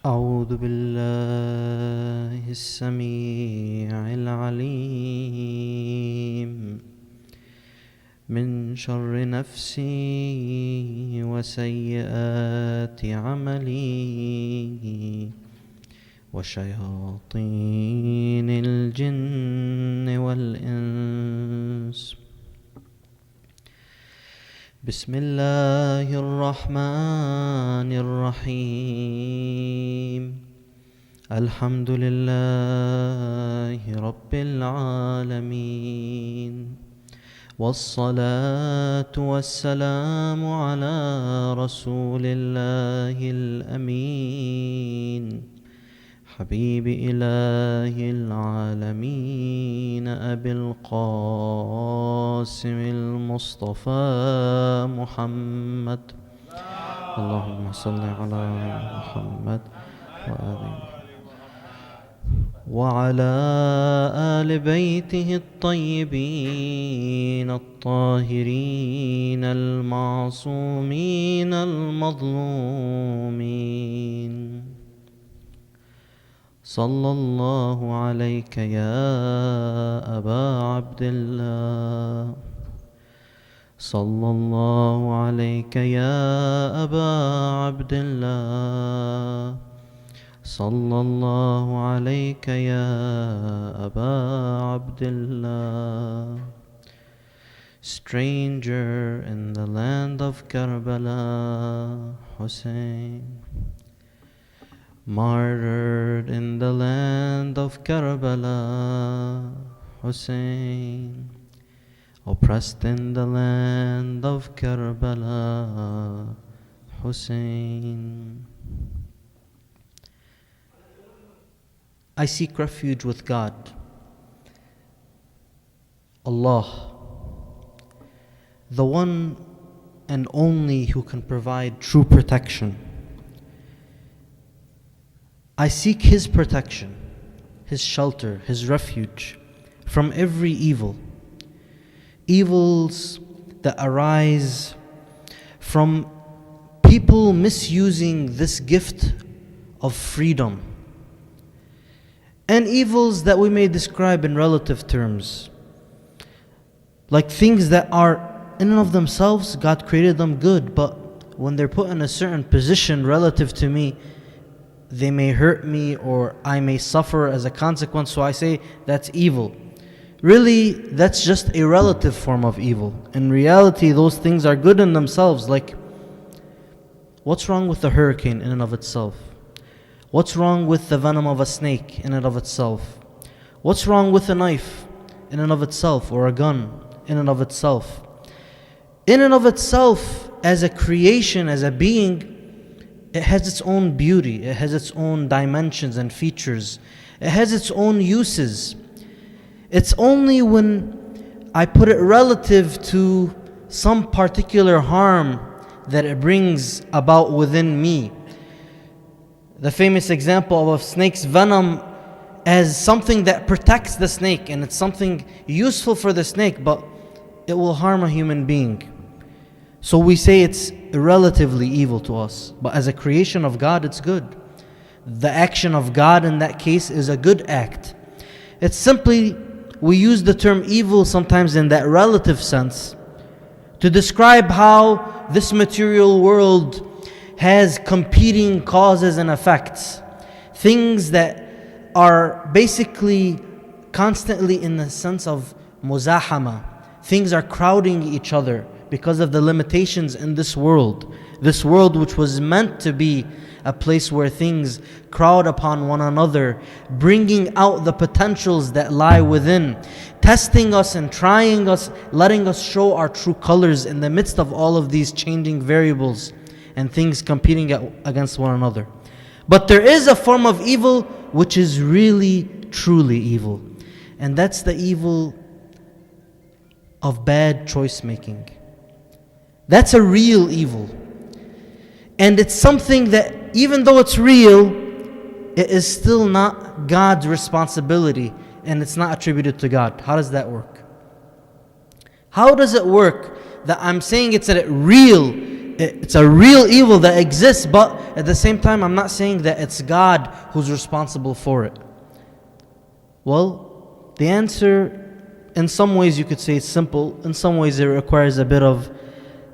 أعوذ بالله السميع العليم من شر نفسي وسيئات عملي وشياطين الجن والإنس. بسم الله الرحمن الرحيم. الحمد لله رب العالمين، والصلاة والسلام على رسول الله الأمين حبيب إله العالمين أبي القاسم المصطفى محمد. اللهم صل على محمد وعلى آل بيته الطيبين الطاهرين المعصومين المظلومين. صلى الله عليك يا أبا عبد الله، صلى الله عليك يا أبا عبد الله، صلى الله عليك يا أبا عبد الله. Stranger in the land of Karbala, Hussein. Martyred in the land of Karbala, Hussein. Oppressed in the land of Karbala, Hussein. I seek refuge with God, Allah, the one and only who can provide true protection. I seek His protection, His shelter, His refuge from every evil. Evils that arise from people misusing this gift of freedom, and evils that we may describe in relative terms, like things that are in and of themselves, God created them good, but when they're put in a certain position relative to me, they may hurt me or I may suffer as a consequence, so I say that's evil. Really, that's just a relative form of evil. In reality, those things are good in themselves. Like, what's wrong with the hurricane in and of itself? What's wrong with the venom of a snake in and of itself? What's wrong with a knife in and of itself, or a gun in and of itself? In and of itself, as a creation, as a being, it has its own beauty, it has its own dimensions and features, it has its own uses. It's only when I put it relative to some particular harm that it brings about within me. The famous example of a snake's venom as something that protects the snake, and it's something useful for the snake, but it will harm a human being. So we say it's relatively evil to us, but as a creation of God, it's good. The action of God in that case is a good act. It's simply, we use the term evil sometimes in that relative sense to describe how this material world has competing causes and effects. Things that are basically constantly in the sense of muzahama. Things are crowding each other because of the limitations in this world. This world which was meant to be a place where things crowd upon one another, bringing out the potentials that lie within, testing us and trying us, letting us show our true colors in the midst of all of these changing variables and things competing against one another. But there is a form of evil which is really, truly evil. And that's the evil of bad choice making. That's a real evil. And it's something that, even though it's real, it is still not God's responsibility, and it's not attributed to God. How does that work? How does it work that I'm saying it's a real It's a real evil that exists, but at the same time, I'm not saying that it's God who's responsible for it. Well, the answer, in some ways you could say it's simple, in some ways it requires a bit of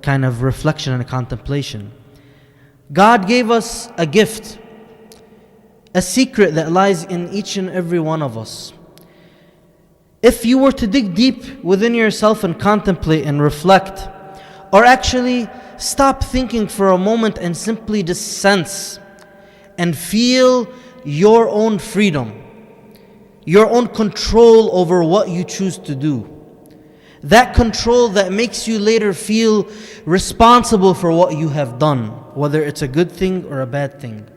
kind of reflection and contemplation. God gave us a gift, a secret that lies in each and every one of us. If you were to dig deep within yourself and contemplate and reflect, or actually stop thinking for a moment and simply just sense and feel your own freedom, your own control over what you choose to do. That control that makes you later feel responsible for what you have done, whether it's a good thing or a bad thing.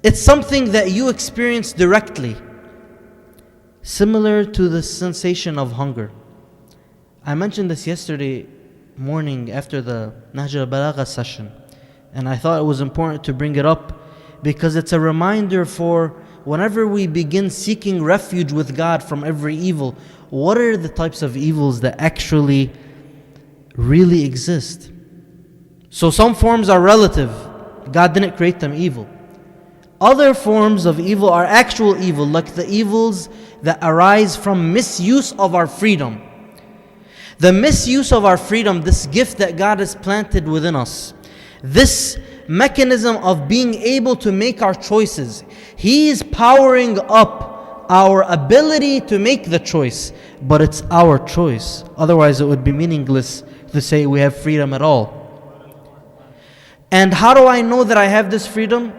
It's something that you experience directly, similar to the sensation of hunger. I mentioned this yesterday morning after the Nahj al-Balagha session, and I thought it was important to bring it up because it's a reminder for whenever we begin seeking refuge with God from every evil, what are the types of evils that actually really exist? So some forms are relative. God didn't create them evil. Other forms of evil are actual evil, like the evils that arise from misuse of our freedom. The misuse of our freedom, this gift that God has planted within us, this mechanism of being able to make our choices, He is powering up our ability to make the choice, but it's our choice. Otherwise, it would be meaningless to say we have freedom at all. And how do I know that I have this freedom?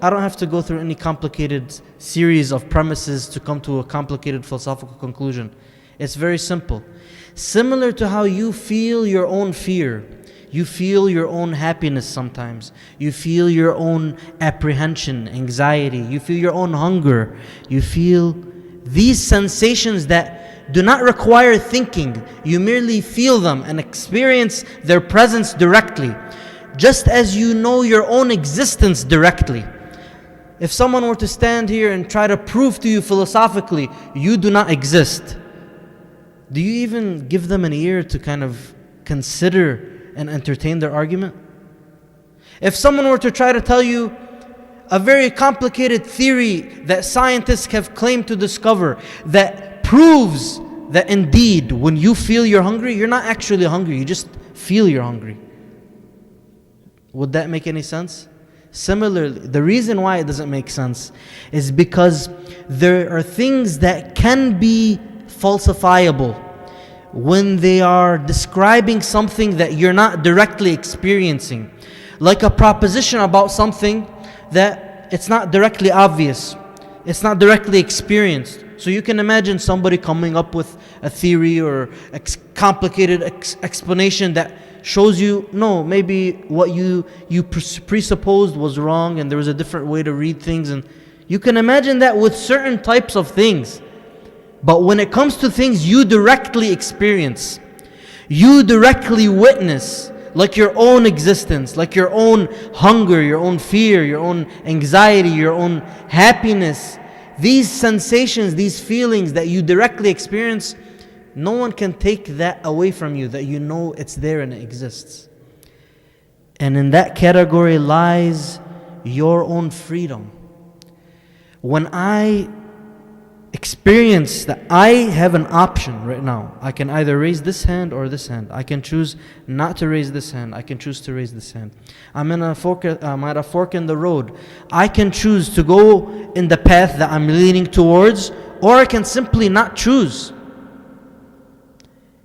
I don't have to go through any complicated series of premises to come to a complicated philosophical conclusion. It's very simple. Similar to how you feel your own fear, you feel your own happiness sometimes, you feel your own apprehension, anxiety, you feel your own hunger, you feel these sensations that do not require thinking. You merely feel them and experience their presence directly, just as you know your own existence directly. If someone were to stand here and try to prove to you philosophically you do not exist, do you even give them an ear to kind of consider and entertain their argument? If someone were to try to tell you a very complicated theory that scientists have claimed to discover that proves that indeed when you feel you're hungry, you're not actually hungry, you just feel you're hungry, would that make any sense? Similarly, the reason why it doesn't make sense is because there are things that can be falsifiable when they are describing something that you're not directly experiencing. Like a proposition about something that it's not directly obvious, it's not directly experienced. So you can imagine somebody coming up with a theory or complicated explanation that shows you, no, maybe what you presupposed was wrong and there was a different way to read things. And you can imagine that with certain types of things. But when it comes to things you directly experience, you directly witness, like your own existence, like your own hunger, your own fear, your own anxiety, your own happiness, these sensations, these feelings that you directly experience, no one can take that away from you, that you know it's there and it exists. And in that category lies your own freedom. When I experience that I have an option right now, I can either raise this hand or this hand. I can choose not to raise this hand. I can choose to raise this hand. I'm at a fork in the road. I can choose to go in the path that I'm leaning towards, or I can simply not choose.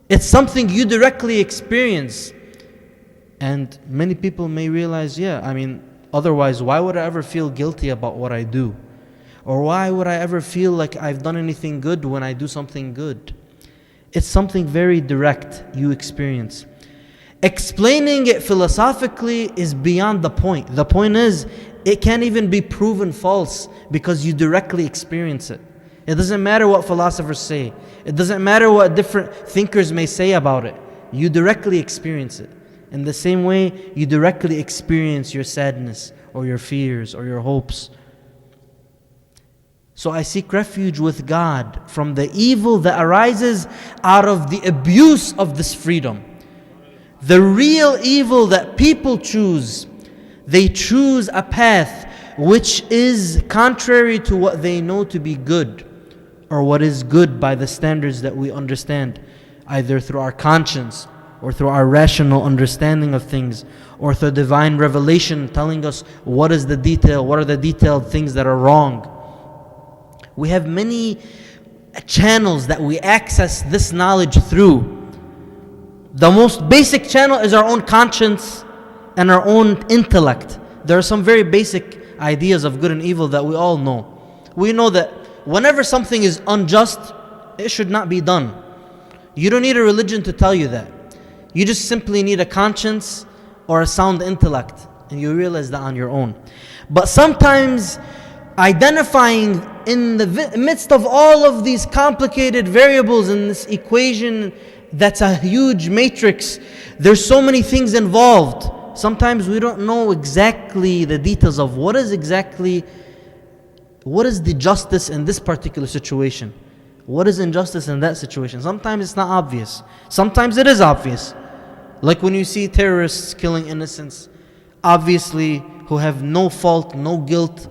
It's something you directly experience. And many people may realize, otherwise why would I ever feel guilty about what I do? Or why would I ever feel like I've done anything good when I do something good? It's something very direct you experience. Explaining it philosophically is beyond the point. The point is, it can't even be proven false because you directly experience it. It doesn't matter what philosophers say. It doesn't matter what different thinkers may say about it. You directly experience it. In the same way, you directly experience your sadness or your fears or your hopes. So I seek refuge with God from the evil that arises out of the abuse of this freedom. The real evil that people choose, they choose a path which is contrary to what they know to be good, or what is good by the standards that we understand, either through our conscience, or through our rational understanding of things, or through divine revelation telling us what are the detailed things that are wrong. We have many channels that we access this knowledge through. The most basic channel is our own conscience and our own intellect. There are some very basic ideas of good and evil that we all know. We know that whenever something is unjust, it should not be done. You don't need a religion to tell you that. You just simply need a conscience or a sound intellect, and you realize that on your own. But sometimes identifying in the midst of all of these complicated variables in this equation that's a huge matrix, there's so many things involved. Sometimes we don't know exactly the details of what is the justice in this particular situation. What is injustice in that situation? Sometimes it's not obvious. Sometimes it is obvious. Like when you see terrorists killing innocents, obviously, who have no fault, no guilt.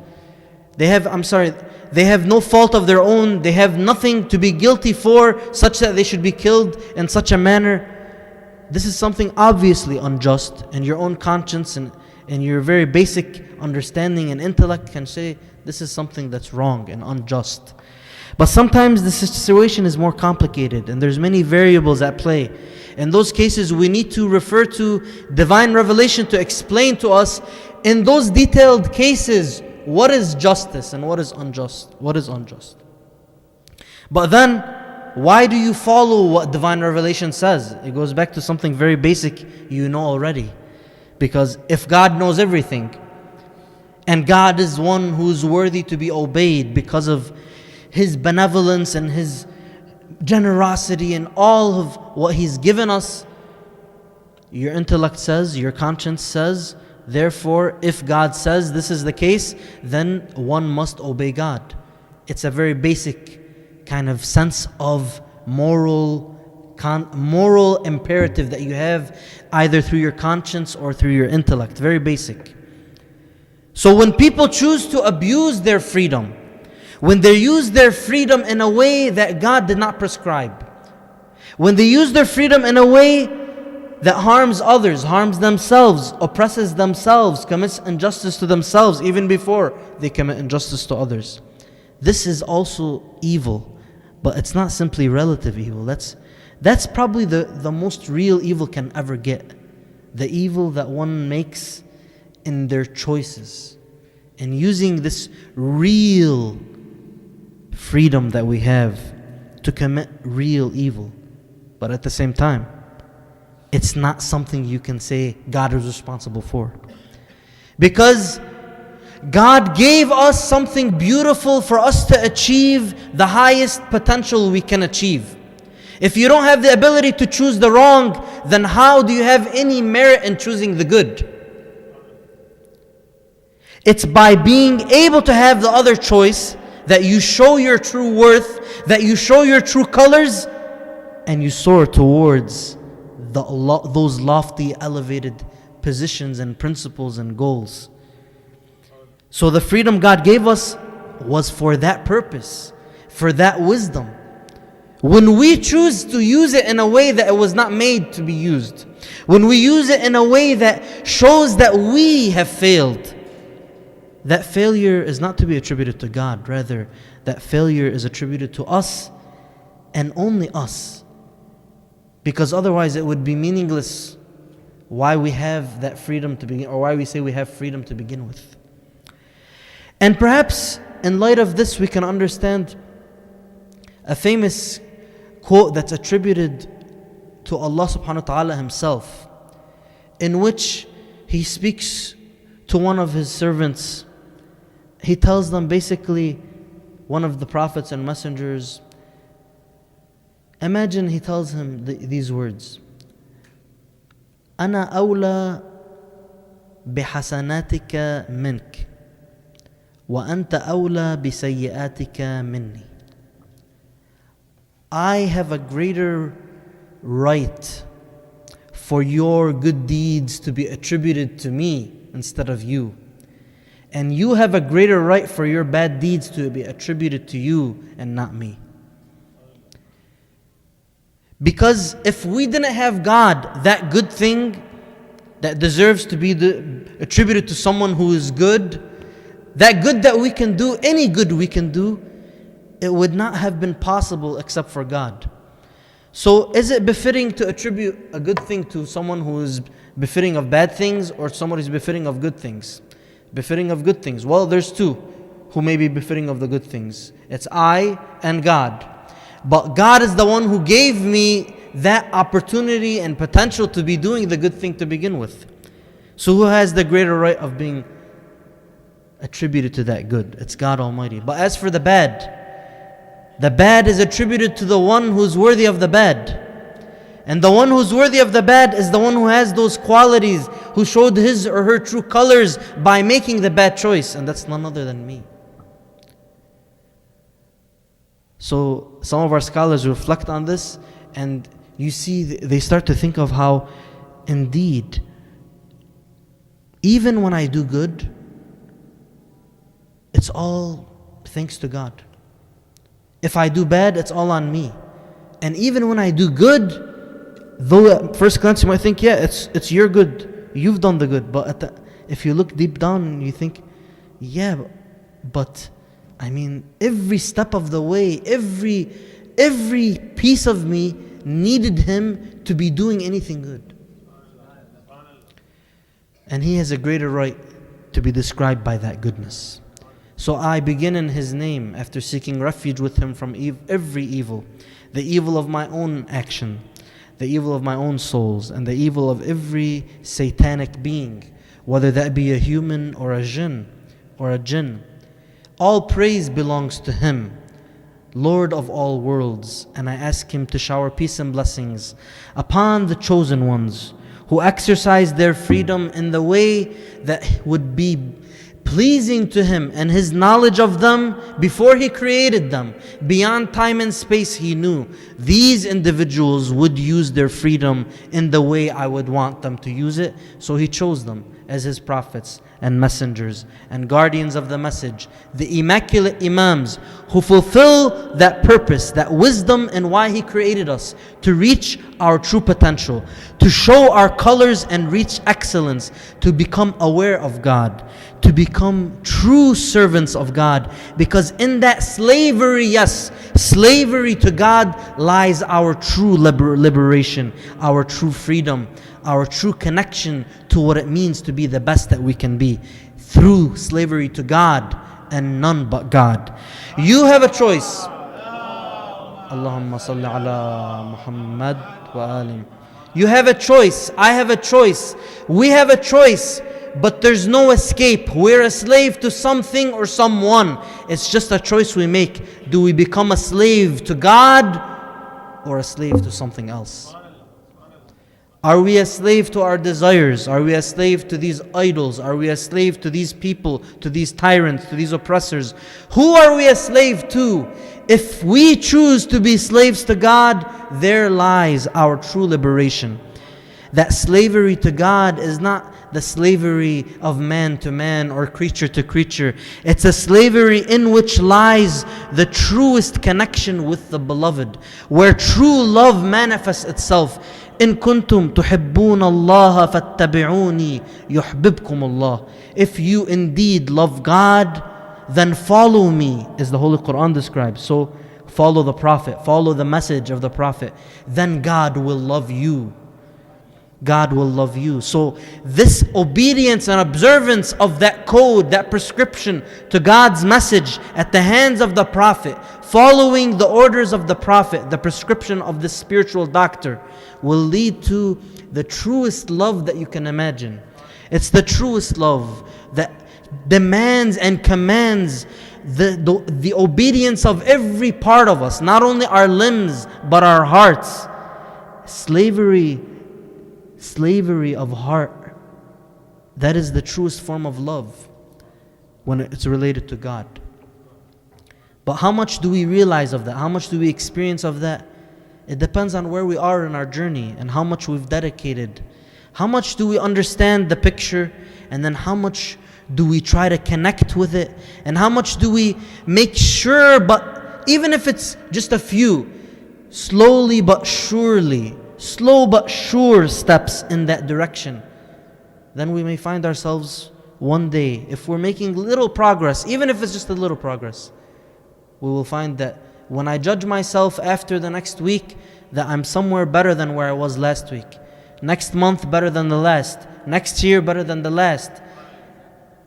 They have no fault of their own. They have nothing to be guilty for, such that they should be killed in such a manner. This is something obviously unjust, and your own conscience and your very basic understanding and intellect can say this is something that's wrong and unjust. But sometimes the situation is more complicated, and there's many variables at play. In those cases, we need to refer to divine revelation to explain to us, in those detailed cases, what is justice and what is unjust. But then, why do you follow what divine revelation says? It goes back to something very basic you know already. Because if God knows everything, and God is one who is worthy to be obeyed because of His benevolence and His generosity and all of what He's given us, your intellect says, your conscience says, therefore, if God says this is the case, then one must obey God. It's a very basic kind of sense of moral imperative that you have, either through your conscience or through your intellect. Very basic. So when people choose to abuse their freedom, when they use their freedom in a way that God did not prescribe, when they use their freedom in a way that harms others, harms themselves, oppresses themselves, commits injustice to themselves even before they commit injustice to others, this is also evil. But it's not simply relative evil. That's probably the most real evil can ever get. The evil that one makes in their choices, and using this real freedom that we have to commit real evil. But at the same time, it's not something you can say God is responsible for. Because God gave us something beautiful for us to achieve the highest potential we can achieve. If you don't have the ability to choose the wrong, then how do you have any merit in choosing the good? It's by being able to have the other choice that you show your true worth, that you show your true colors, and you soar towards those lofty, elevated positions and principles and goals. So the freedom God gave us was for that purpose, for that wisdom. When we choose to use it in a way that it was not made to be used, when we use it in a way that shows that we have failed, that failure is not to be attributed to God. Rather, that failure is attributed to us and only us. Because otherwise it would be meaningless why we have that freedom to begin, or why we say we have freedom to begin with. And perhaps in light of this we can understand a famous quote that's attributed to Allah subhanahu wa ta'ala Himself, in which He speaks to one of His servants. He tells them, basically, one of the prophets and messengers, imagine he tells him these words: أنا أولى بحسناتك منك وأنت أولى بسيئاتك مني. I have a greater right for your good deeds to be attributed to me instead of you. And you have a greater right for your bad deeds to be attributed to you and not me. Because if we didn't have God, that good thing that deserves to be attributed to someone who is good, that good that we can do, any good we can do, it would not have been possible except for God. So is it befitting to attribute a good thing to someone who is befitting of bad things, or someone who is befitting of good things? Befitting of good things. Well, there's two who may be befitting of the good things. It's I and God. But God is the one who gave me that opportunity and potential to be doing the good thing to begin with. So who has the greater right of being attributed to that good? It's God Almighty. But as for the bad is attributed to the one who's worthy of the bad. And the one who's worthy of the bad is the one who has those qualities, who showed his or her true colors by making the bad choice. And that's none other than me. So some of our scholars reflect on this, and you see they start to think of how indeed, even when I do good, it's all thanks to God. If I do bad, it's all on me. And even when I do good, though at first glance you might think, yeah, it's your good, you've done the good. But if you look deep down, you think, yeah, but I mean, every step of the way, every piece of me needed Him to be doing anything good. And He has a greater right to be described by that goodness. So I begin in His name after seeking refuge with Him from every evil, the evil of my own action, the evil of my own souls, and the evil of every satanic being, whether that be a human or a jinn. All praise belongs to Him, Lord of all worlds, and I ask Him to shower peace and blessings upon the chosen ones who exercised their freedom in the way that would be pleasing to Him, and His knowledge of them before He created them. Beyond time and space He knew these individuals would use their freedom in the way I would want them to use it. So He chose them as His prophets and messengers and guardians of the message, the immaculate imams who fulfill that purpose, that wisdom, and why He created us, to reach our true potential, to show our colors and reach excellence, to become aware of God, to become true servants of God. Because in that slavery, yes, slavery to God, lies our true liberation, our true freedom, our true connection to what it means to be the best that we can be, through slavery to God and none but God. You have a choice. Allahumma salli ala Muhammad wa alim. You have a choice. I have a choice. We have a choice. But there's no escape. We're a slave to something or someone. It's just a choice we make. Do we become a slave to God or a slave to something else? Are we a slave to our desires? Are we a slave to these idols? Are we a slave to these people, to these tyrants, to these oppressors? Who are we a slave to? If we choose to be slaves to God, there lies our true liberation. That slavery to God is not the slavery of man to man or creature to creature. It's a slavery in which lies the truest connection with the Beloved, where true love manifests itself. إن كنتم تحبون الله فاتبعوني يحببكم الله. If you indeed love God, then follow me, as the Holy Quran describes. So follow the Prophet, follow the message of the Prophet. Then God will love you. God will love you. So this obedience and observance of that code, that prescription to God's message at the hands of the Prophet, following the orders of the Prophet, the prescription of the spiritual doctor, will lead to the truest love that you can imagine. It's the truest love that demands and commands the obedience of every part of us, not only our limbs but our hearts. Slavery of heart, that is the truest form of love when it's related to God. But how much do we realize of that? How much do we experience of that? It depends on where we are in our journey and how much we've dedicated. How much do we understand the picture, and then how much do we try to connect with it, and how much do we make sure, but even if it's just a few, slowly but surely, slow but sure steps in that direction, then we may find ourselves one day, if we're making little progress, even if it's just a little progress, we will find that when I judge myself after the next week, that I'm somewhere better than where I was last week. Next month better than the last. Next year better than the last.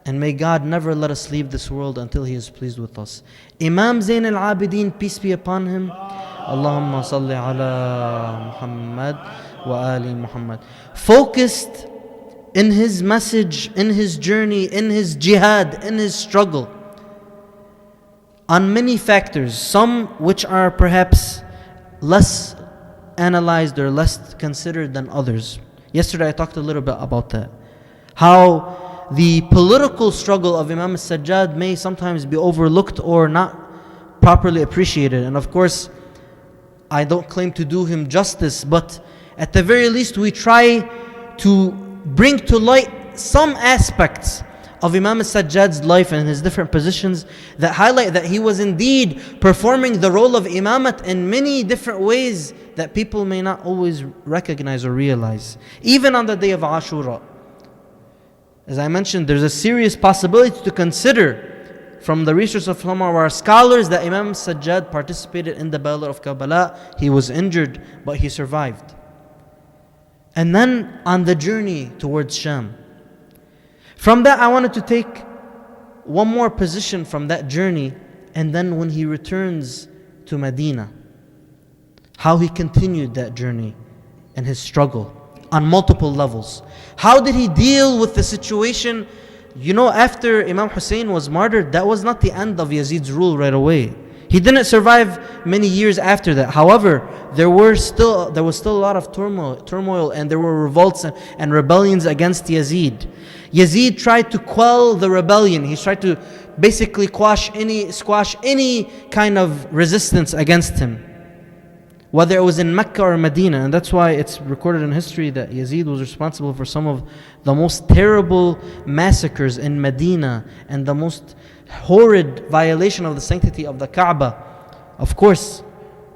And may God never let us leave this world until He is pleased with us. Imam Zain al-Abidin, peace be upon him. Allahumma salli ala Muhammad wa ali Muhammad. Focused in his message, in his journey, in his jihad, in his struggle, on many factors, some which are perhaps less analyzed or less considered than others. Yesterday I talked a little bit about that. How the political struggle of Imam al-Sajjad may sometimes be overlooked or not properly appreciated. And of course, I don't claim to do him justice, but at the very least we try to bring to light some aspects of Imam al-Sajjad's life and his different positions that highlight that he was indeed performing the role of imamat in many different ways that people may not always recognize or realize. Even on the day of Ashura. As I mentioned, there's a serious possibility to consider from the research of some of our scholars that Imam al-Sajjad participated in the Battle of Karbala. He was injured, but he survived. And then on the journey towards Sham. From that, I wanted to take one more position from that journey, and then when he returns to Medina, how he continued that journey and his struggle on multiple levels. How did he deal with the situation? You know, after Imam Hussein was martyred, that was not the end of Yazid's rule right away. He didn't survive many years after that. However, there was still a lot of turmoil, and there were revolts and rebellions against Yazid. Yazid tried to quell the rebellion. He tried to basically squash any kind of resistance against him, whether it was in Mecca or Medina. And that's why it's recorded in history that Yazid was responsible for some of the most terrible massacres in Medina and the most horrid violation of the sanctity of the Kaaba. Of course,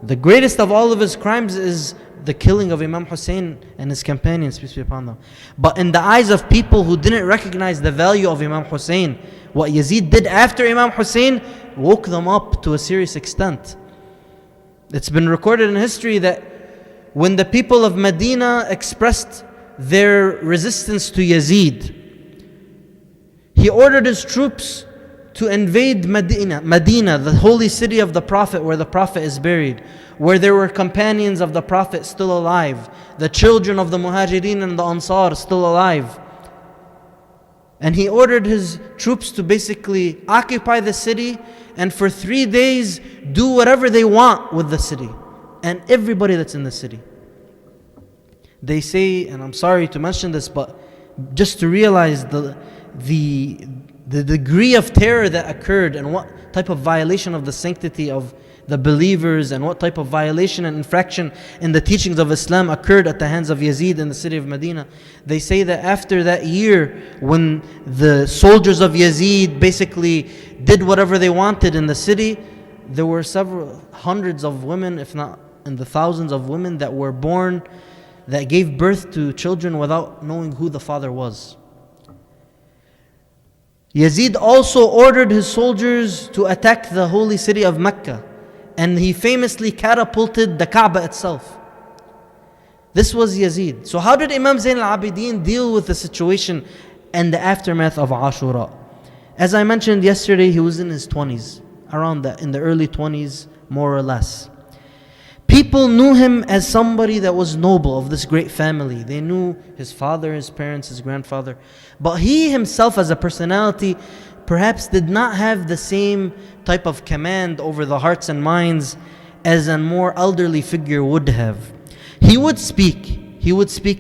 the greatest of all of his crimes is the killing of Imam Hussein and his companions, peace be upon them. But in the eyes of people who didn't recognize the value of Imam Hussein, what Yazid did after Imam Hussein woke them up to a serious extent. It's been recorded in history that when the people of Medina expressed their resistance to Yazid, he ordered his troops to invade Medina, the holy city of the Prophet, where the Prophet is buried, where there were companions of the Prophet still alive, the children of the Muhajirin and the Ansar still alive. And he ordered his troops to basically occupy the city and for 3 days do whatever they want with the city and everybody that's in the city. They say, and I'm sorry to mention this, but just to realize the degree of terror that occurred and what type of violation of the sanctity of the believers and what type of violation and infraction in the teachings of Islam occurred at the hands of Yazid in the city of Medina. They say that after that year, when the soldiers of Yazid basically did whatever they wanted in the city, there were several hundreds of women, if not in the thousands of women that were born, that gave birth to children without knowing who the father was. Yazid also ordered his soldiers to attack the holy city of Mecca, and he famously catapulted the Kaaba itself. This was Yazid. So how did Imam Zain al-Abidin deal with the situation and the aftermath of Ashura? As I mentioned yesterday, he was in his 20s, around that, in the early 20s, more or less. People knew him as somebody that was noble, of this great family. They knew his father, his parents, his grandfather. But he himself as a personality perhaps did not have the same type of command over the hearts and minds as a more elderly figure would have. He would speak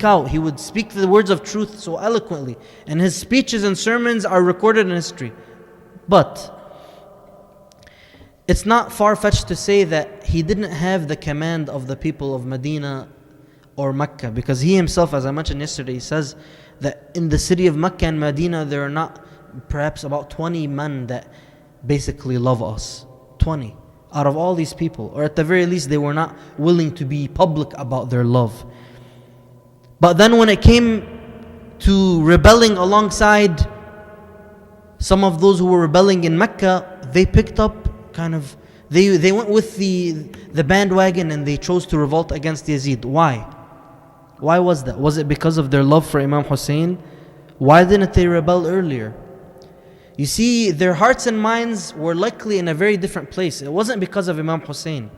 out, he would speak the words of truth so eloquently, and his speeches and sermons are recorded in history. But it's not far-fetched to say that he didn't have the command of the people of Medina or Mecca, because he himself, as I mentioned yesterday, he says that in the city of Mecca and Medina there are not perhaps about 20 men that basically love us. 20 out of all these people, or at the very least they were not willing to be public about their love. But then when it came to rebelling alongside some of those who were rebelling in Mecca, they picked up they went with the bandwagon and they chose to revolt against Yazid. Why? Why was that? Was it because of their love for Imam Hussein? Why didn't they rebel earlier? You see, their hearts and minds were likely in a very different place. It wasn't because of Imam Hussein.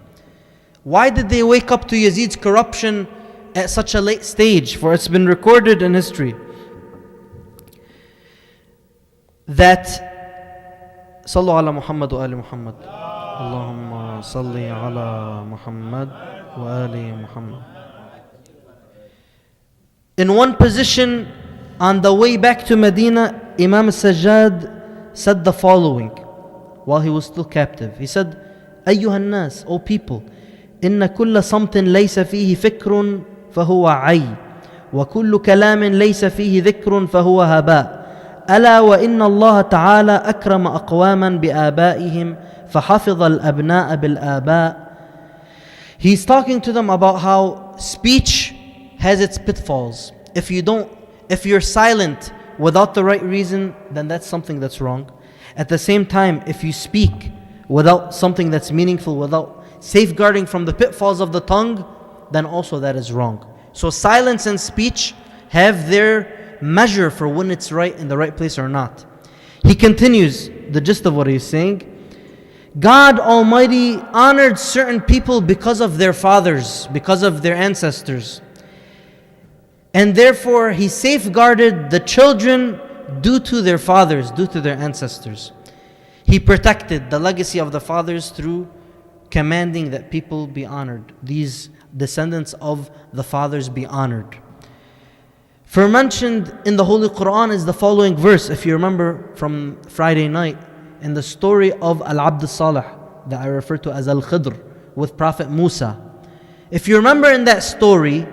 Why did they wake up to Yazid's corruption at such a late stage? For it's been recorded in history that Sallu ala Muhammad wa ali Muhammad. Allahumma salli ala Muhammad wa ali Muhammad. In one position, on the way back to Medina, Imam Sajjad said the following while he was still captive. He said, أيها الناس, O people, إن كل صمت ليس فيه فكر فهو عي وكل كلام ليس فيه ذكر فهو هباء ألا وإن الله تعالى أكرم أقواما بآبائهم فحفظ الأبناء بالآباء. He's talking to them about how speech has its pitfalls. If you're silent without the right reason, then that's something that's wrong. At the same time, if you speak without something that's meaningful, without safeguarding from the pitfalls of the tongue, then also that is wrong. So silence and speech have their measure for when it's right in the right place or not. He continues the gist of what he's saying. God Almighty honored certain people because of their fathers, because of their ancestors. And therefore He safeguarded the children due to their fathers, due to their ancestors. He protected the legacy of the fathers through commanding that people be honored. These descendants of the fathers be honored. For mentioned in the Holy Quran is the following verse, if you remember from Friday night, in the story of Al-Abd Salih that I refer to as Al-Khidr with Prophet Musa. If you remember in that story,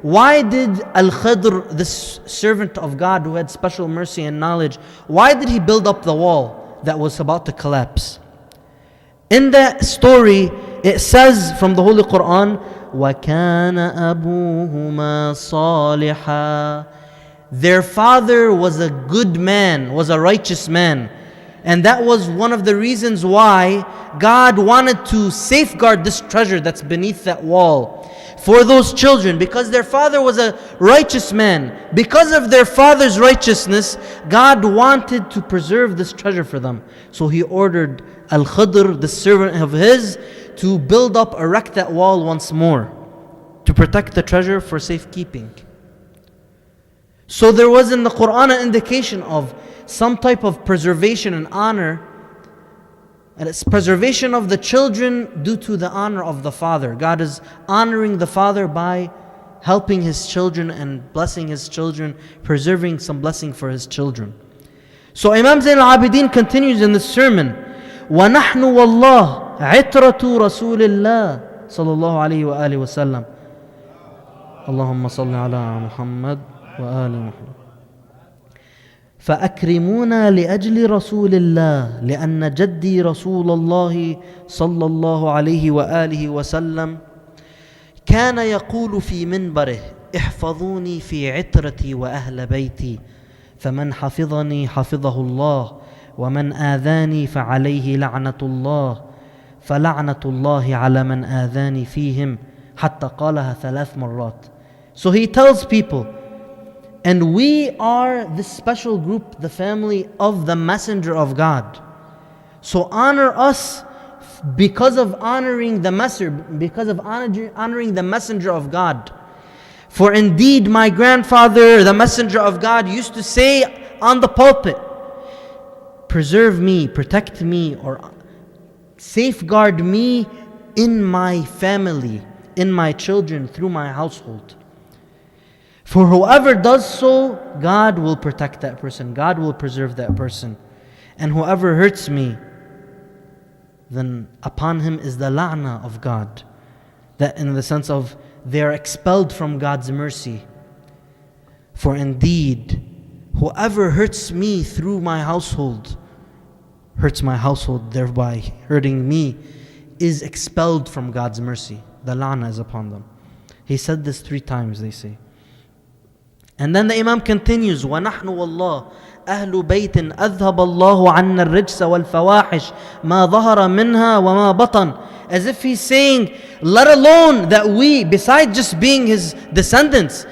why did Al-Khidr, this servant of God who had special mercy and knowledge, why did he build up the wall that was about to collapse? In that story, it says from the Holy Quran, وَكَانَ أَبُوهُمَا صَالِحًا. Their father was a good man, was a righteous man. And that was one of the reasons why God wanted to safeguard this treasure that's beneath that wall for those children, because their father was a righteous man. Because of their father's righteousness, God wanted to preserve this treasure for them. So He ordered Al-Khidr, the servant of His, to build up, erect that wall once more, to protect the treasure for safekeeping. So there was in the Quran an indication of some type of preservation and honor, and it's preservation of the children due to the honor of the father. God is honoring the father by helping His children and blessing His children, preserving some blessing for His children. So Imam Zayn al-Abidin continues in this sermon, وَنَحْنُ وَاللَّهِ عِتْرَةُ رَسُولِ اللَّهِ صلى الله عليه وآله وسلم. اللهم صل على محمد وآل محمد. فأكرمونا لأجل رسول الله لأن جدي رسول الله صلى الله عليه وآله وسلم كان يقول في منبره احفظوني في عترتي وأهل بيتي فمن حفظني حفظه الله ومن آذاني فعليه لعنة الله فلعنة الله على من آذاني فيهم حتى قالها 3 مرات. So he tells people, and we are this special group, the family of the Messenger of God. So honor us because of honoring the Messenger, because of honoring the Messenger of God. For indeed my grandfather, the Messenger of God, used to say on the pulpit, preserve me, protect me, or safeguard me in my family, in my children, through my household. For whoever does so, God will protect that person. God will preserve that person. And whoever hurts me, then upon him is the la'na of God. That in the sense of they are expelled from God's mercy. For indeed, whoever hurts me through my household, hurts my household, thereby hurting me, is expelled from God's mercy. The la'na is upon them. He said this 3 times, they say. And then the Imam continues, وَنَحْنُ وَاللَّهِ أَهْلُ بَيْتٍ أَذْهَبَ اللَّهُ عَنَّا الرِّجْسَ وَالْفَوَاحِشَ مَا ظَهَرَ مِنْهَا وَمَا بَطَنَ. As if he's saying, let alone that we, besides just being his descendants,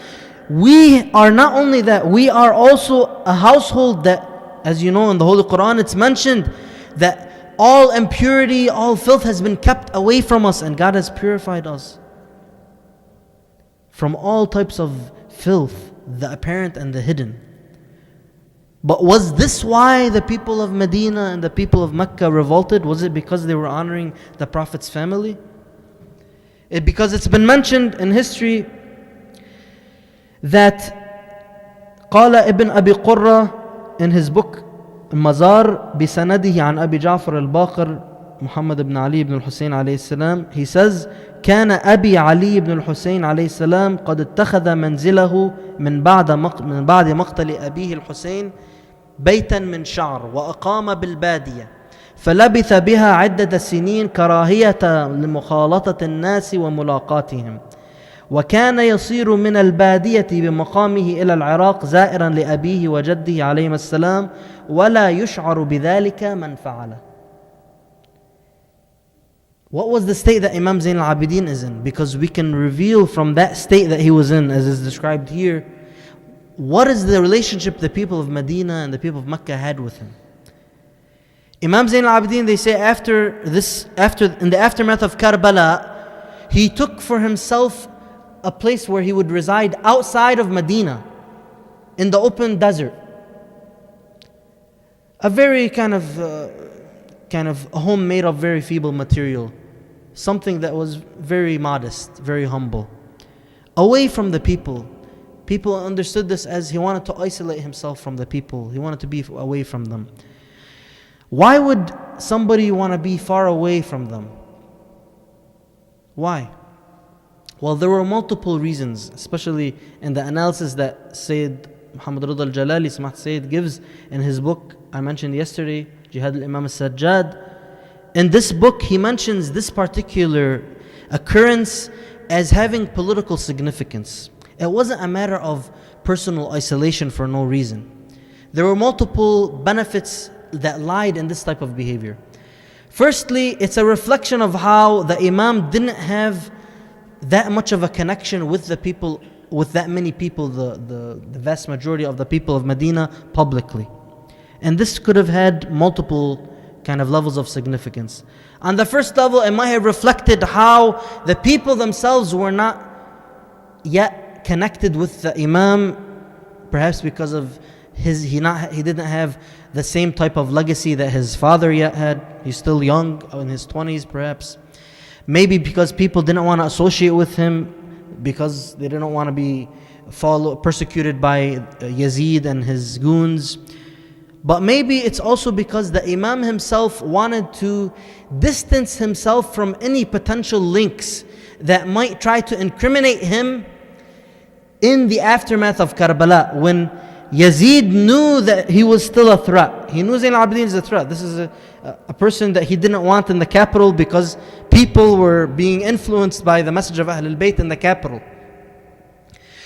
we are not only that, we are also a household that, as you know in the Holy Quran, it's mentioned that all impurity, all filth has been kept away from us, and God has purified us from all types of filth, the apparent and the hidden. But was this why the people of Medina and the people of Mecca revolted? Was it because they were honoring the Prophet's family? Because it's been mentioned in history that قال ابن أبي قرة in his book المزار بسنده عن أبي جعفر الباقر محمد بن علي بن الحسين عليه السلام, he says كان أبي علي بن الحسين عليه السلام قد اتخذ منزله من بعد مقتل أبيه الحسين بيتا من شعر وأقام بالبادية فلبث بها عدة سنين كراهية لمخالطة الناس وملاقاتهم, وكان يصير من البادية بمقامه إلى العراق زائرا لأبيه وجده عليهما السلام ولا يشعر بذلك من فعله. What was the state that Imam Zain al-Abidin is in? Because we can reveal from that state that he was in, as is described here, what is the relationship the people of Medina and the people of Mecca had with him. Imam Zain al-Abidin, they say, in the aftermath of Karbala, he took for himself a place where he would reside outside of Medina, in the open desert. A very kind of a home made of very feeble material, something that was very modest, very humble, away from the people. People understood this as he wanted to isolate himself from the people. He wanted to be away from them. Why would somebody want to be far away from them? Why? Well, there were multiple reasons, especially in the analysis that Sayyid Muhammad Rida al-Jalali, Samahat Sayyid, gives in his book I mentioned yesterday, Jihad al-Imam al-Sajjad. In this book, he mentions this particular occurrence as having political significance. It wasn't a matter of personal isolation for no reason. There were multiple benefits that lied in this type of behavior. Firstly, it's a reflection of how the Imam didn't have that much of a connection with the people, with that many people, the vast majority of the people of Medina publicly. And this could have had multiple kind of levels of significance. On the first level, it might have reflected how the people themselves were not yet connected with the Imam, perhaps because of he didn't have the same type of legacy that his father yet had. He's still young, in his 20s perhaps. Maybe because people didn't want to associate with him, because they didn't want to be persecuted by Yazid and his goons. But maybe it's also because the Imam himself wanted to distance himself from any potential links that might try to incriminate him in the aftermath of Karbala, when Yazid knew that he was still a threat. He knew Zain al-Abidin is a threat. This is a person that he didn't want in the capital, because people were being influenced by the message of Ahlul Bayt in the capital.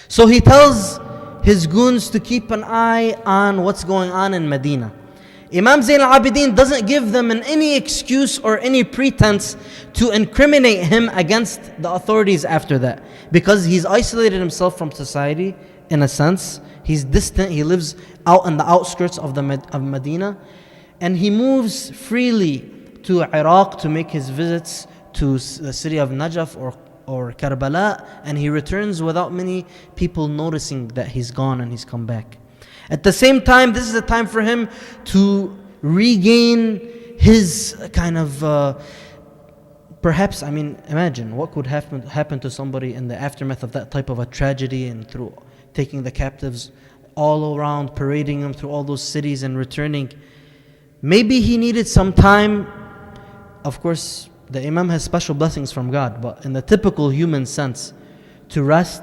So he tells his goons to keep an eye on what's going on in Medina. Imam Zain al-Abidin doesn't give them any excuse or any pretense to incriminate him against the authorities after that, because he's isolated himself from society in a sense. He's distant, he lives out in the outskirts of Medina, and he moves freely to Iraq to make his visits to the city of Najaf or Karbala, and he returns without many people noticing that he's gone and he's come back. At the same time, this is a time for him to regain his kind of perhaps, imagine what could happen to somebody in the aftermath of that type of a tragedy, and through taking the captives all around, parading them through all those cities and returning. Maybe he needed some time of course, the Imam has special blessings from God, but in the typical human sense, to rest,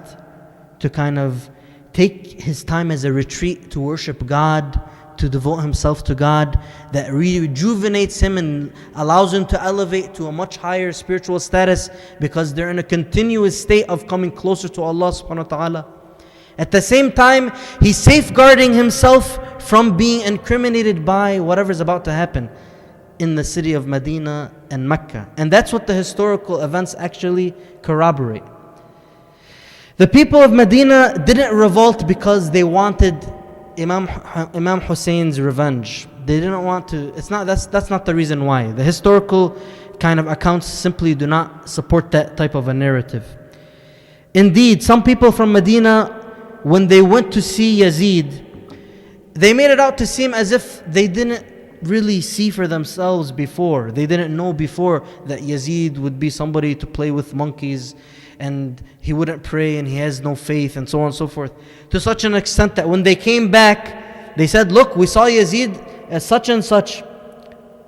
to kind of take his time as a retreat to worship God, to devote himself to God, that rejuvenates him and allows him to elevate to a much higher spiritual status, because they're in a continuous state of coming closer to Allah subhanahu wa ta'ala. At the same time, he's safeguarding himself from being incriminated by whatever's about to happen in the city of Medina and Mecca. And that's what the historical events actually corroborate. The people of Medina didn't revolt because they wanted Imam Hussein's revenge. They didn't want to. That's not the reason why. The historical kind of accounts simply do not support that type of a narrative. Indeed, some people from Medina, when they went to see Yazid, they made it out to seem as if they didn't really see for themselves before. They didn't know before that Yazid would be somebody to play with monkeys, and he wouldn't pray, and he has no faith, and so on and so forth. To such an extent that when they came back, they said, look, we saw Yazid as such and such.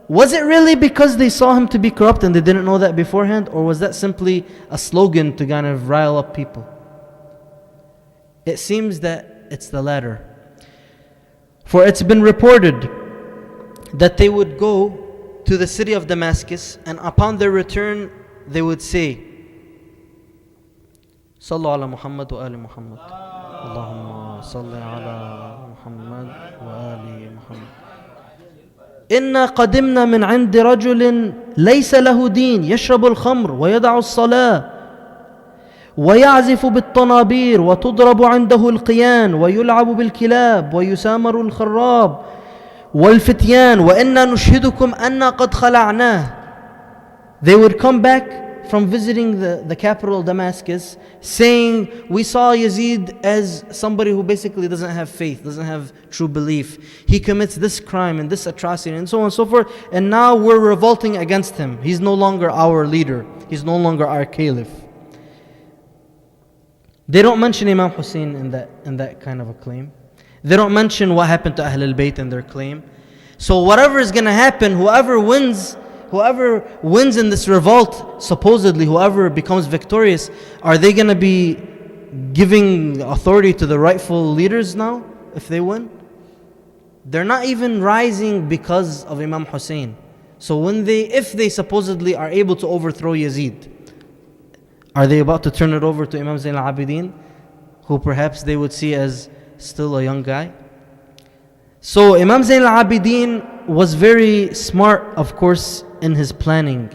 Was it really because they saw him to be corrupt and they didn't know that beforehand? Or was that simply a slogan to kind of rile up people? It seems that it's the latter. For it's been reported that they would go to the city of Damascus, and upon their return they would say, Sallu ala Muhammad wa ali Muhammad. Allahumma salli ala Muhammad wa ali Muhammad. إنا قدمنا من عند رجل ليس له دين يشرب الخمر ويدع الصلاة ويعزف بالطنابير وتضرب عنده القيان ويلعب بالكلاب ويسامر الخراب والفتيان وإنا نشهدكم أنا قد خلعناه. They would come back from visiting the capital Damascus saying, we saw Yazid as somebody who basically doesn't have faith, doesn't have true belief. He commits this crime and this atrocity and so on and so forth, and now we're revolting against him. He's no longer our leader. He's no longer our caliph. They don't mention Imam Hussein in that kind of a claim. They don't mention what happened to Ahl al-Bayt in their claim. So whatever is going to happen, whoever wins in this revolt, supposedly whoever becomes victorious, are they going to be giving authority to the rightful leaders now if they win? They're not even rising because of Imam Hussein. So if they supposedly are able to overthrow Yazid, are they about to turn it over to Imam Zayn al-Abidin, who perhaps they would see as still a young guy? So Imam Zayn al-Abidin was very smart, of course, in his planning.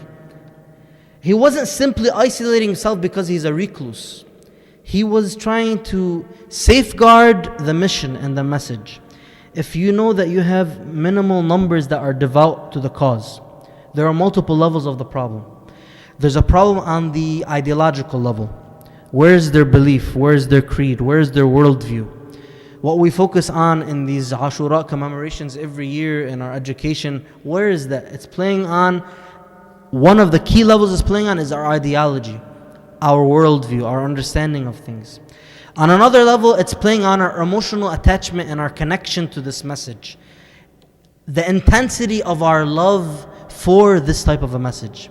He wasn't simply isolating himself because he's a recluse. He was trying to safeguard the mission and the message. If you know that you have minimal numbers that are devout to the cause, there are multiple levels of the problem. There's a problem on the ideological level. Where is their belief? Where is their creed? Where is their worldview? What we focus on in these Ashura commemorations every year in our education, where is that? It's playing on, one of the key levels it's playing on is our ideology, our worldview, our understanding of things. On another level, it's playing on our emotional attachment and our connection to this message. The intensity of our love for this type of a message.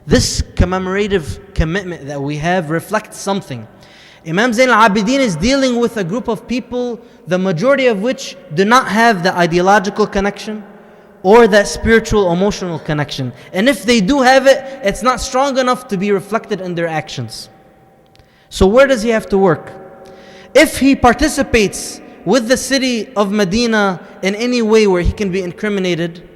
This commemorative commitment that we have reflects something. Imam Zayn al-Abidin is dealing with a group of people, the majority of which do not have the ideological connection or that spiritual, emotional connection. And if they do have it, it's not strong enough to be reflected in their actions. So where does he have to work? If he participates with the city of Medina in any way where he can be incriminated,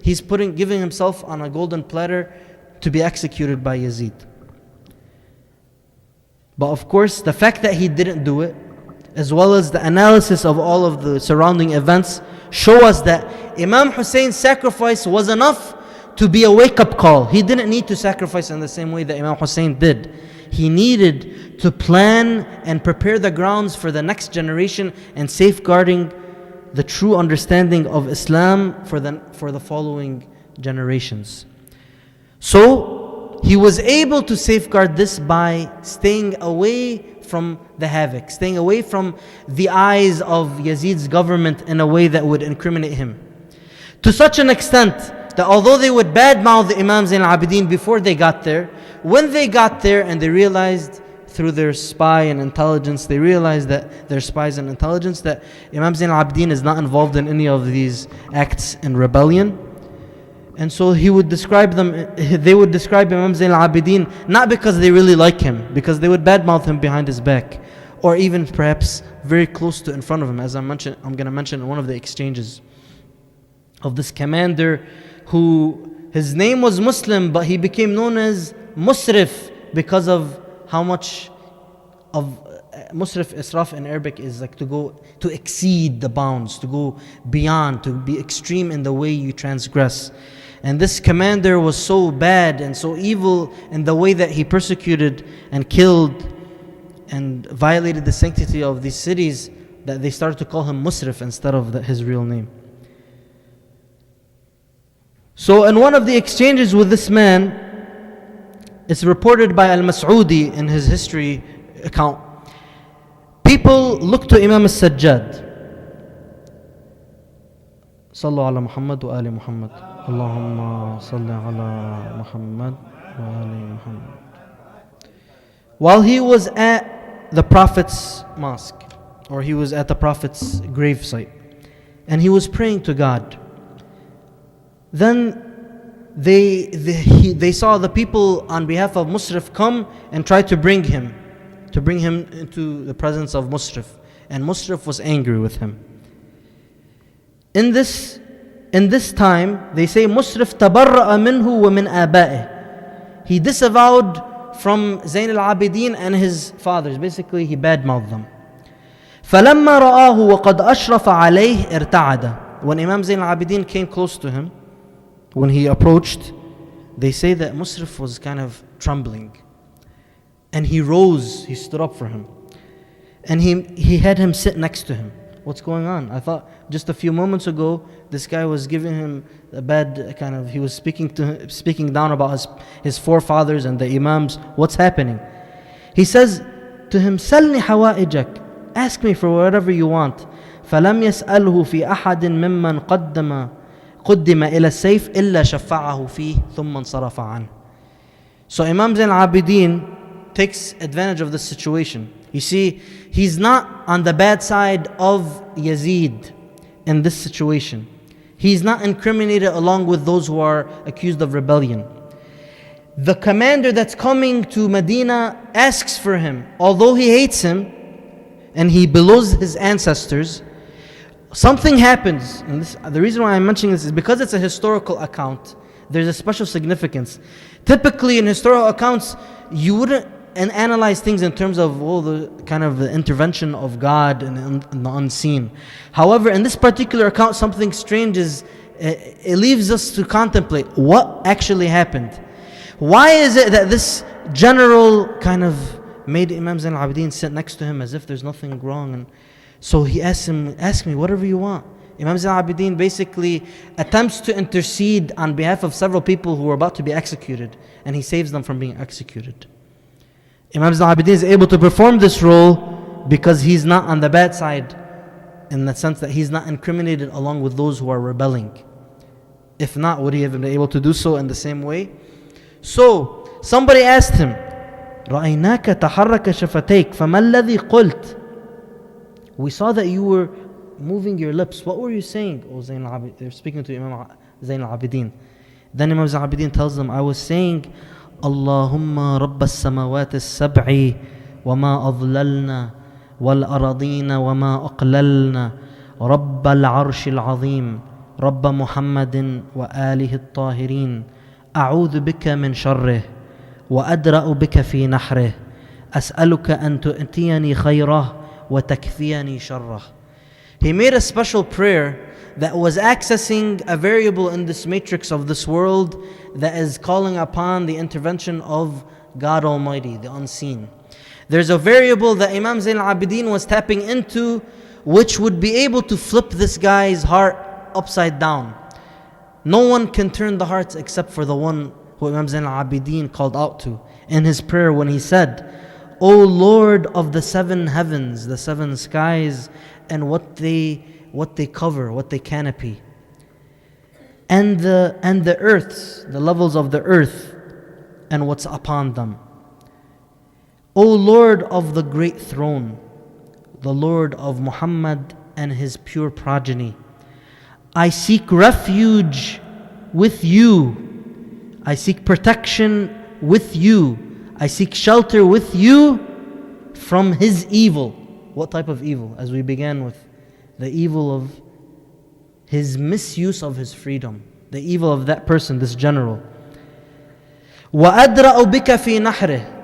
he's giving himself on a golden platter to be executed by Yazid. But of course, the fact that he didn't do it, as well as the analysis of all of the surrounding events, show us that Imam Hussein's sacrifice was enough to be a wake-up call. He didn't need to sacrifice in the same way that Imam Hussein did. He needed to plan and prepare the grounds for the next generation and safeguarding the true understanding of Islam for the following generations. So he was able to safeguard this by staying away from the havoc, staying away from the eyes of Yazid's government in a way that would incriminate him. To such an extent that although they would badmouth the Imam Zain al-Abidin before they got there, when they got there and they realized through their spy and intelligence, they realized that their spies and intelligence that Imam Zain al-Abidin is not involved in any of these acts in rebellion. And so they would describe Imam Zain al-Abidin not because they really like him, because they would badmouth him behind his back, or even perhaps very close to in front of him, as I'm going to mention in one of the exchanges of this commander who his name was Muslim, but he became known as Musrif because of how much of Musrif, Israf in Arabic is like to exceed the bounds, to go beyond, to be extreme in the way you transgress. And this commander was so bad and so evil in the way that he persecuted and killed and violated the sanctity of these cities that they started to call him Musrif instead of his real name. So in one of the exchanges with this man, it's reported by Al-Mas'udi in his history account, people look to Imam al-Sajjad. Sallu ala Muhammad wa ali Muhammad. Allahumma salli ala Muhammad wa ali Muhammad. While he was at the Prophet's mosque, or he was at the Prophet's grave site, and he was praying to God, then they saw the people on behalf of Musrif come and try to bring him into the presence of Musrif, and Musrif was angry with him. In this time, they say Musrif tabarra'a minhu wa min aba'ih. He disavowed from Zain al-Abidin and his fathers. Basically, he badmouthed them. فَلَمَّا رَآهُ وَقَدْ أَشْرَفَ عَلَيْهِ ارْتَعَدَ. When Imam Zain al-Abidin came close to him, when he approached, they say that Musrif was kind of trembling. And he rose, he stood up for him. And he had him sit next to him. What's going on? I thought just a few moments ago, this guy was giving him a bad kind of, he was speaking down about his forefathers and the Imams. What's happening? He says to him, Salni hawa'ijak. Ask me for whatever you want. فَلَمْ يَسْأَلْهُ فِي أَحَدٍ مِمَّنْ قدم إلى السيف إلا شفعه فيه ثم انصرف عنه. So Imam Zain al-Abidin takes advantage of this situation. You see, he's not on the bad side of Yazid in this situation. He's not incriminated along with those who are accused of rebellion. The commander that's coming to Medina asks for him, although he hates him and he belows his ancestors. Something happens, and the reason why I'm mentioning this is because it's a historical account. There's a special significance. Typically in historical accounts, you wouldn't analyze things in terms of the kind of the intervention of God and the unseen. However, in this particular account, something strange it leaves us to contemplate what actually happened. Why is it that this general kind of made Imam Zain al-Abidin sit next to him as if there's nothing wrong? And so he asked him, ask me whatever you want. Imam Zain al-Abidin basically attempts to intercede on behalf of several people who are about to be executed, and he saves them from being executed. Imam Zain al-Abidin is able to perform this role because he's not on the bad side, in the sense that he's not incriminated along with those who are rebelling. If not, would he have been able to do so in the same way? So, somebody asked him, رَأَيْنَاكَ تَحَرَّكَ شَفَتَيْكَ فَمَا الَّذِي قُلْتَ. We saw that you were moving your lips. What were you saying? Oh, Zain al-Abidin. They're speaking to Imam Zain al-Abidin. Then Imam Zain al-Abidin tells them, I was saying, Allahumma Rabb as-samawat as-sab'i wa ma adlalna wal aradina wa ma aqlalna Rabb al-arsh al-azim Rabb Muhammadin wa alihi al-tahirin a'udhu bika min sharrih wa adra'u bika fi nahrih as'aluka an tu'tiyani khayrah wa takfiyani sharrah. He made a special prayer that was accessing a variable in this matrix of this world that is calling upon the intervention of God Almighty, the unseen. There's a variable that Imam Zain al-Abidin was tapping into, which would be able to flip this guy's heart upside down. No one can turn the hearts except for the one who Imam Zain al-Abidin called out to in his prayer when he said, O Lord of the seven heavens, the seven skies, and what they cover, what they canopy. and the earths, the levels of the earth and what's upon them. O Lord of the great throne, the Lord of Muhammad and his pure progeny, I seek refuge with you. I seek protection with you. I seek shelter with you from his evil. What type of evil? As we began with, the evil of his misuse of his freedom, the evil of that person, this general. وَأَدْرَأُ بِكَ فِي نَحْرِهِ.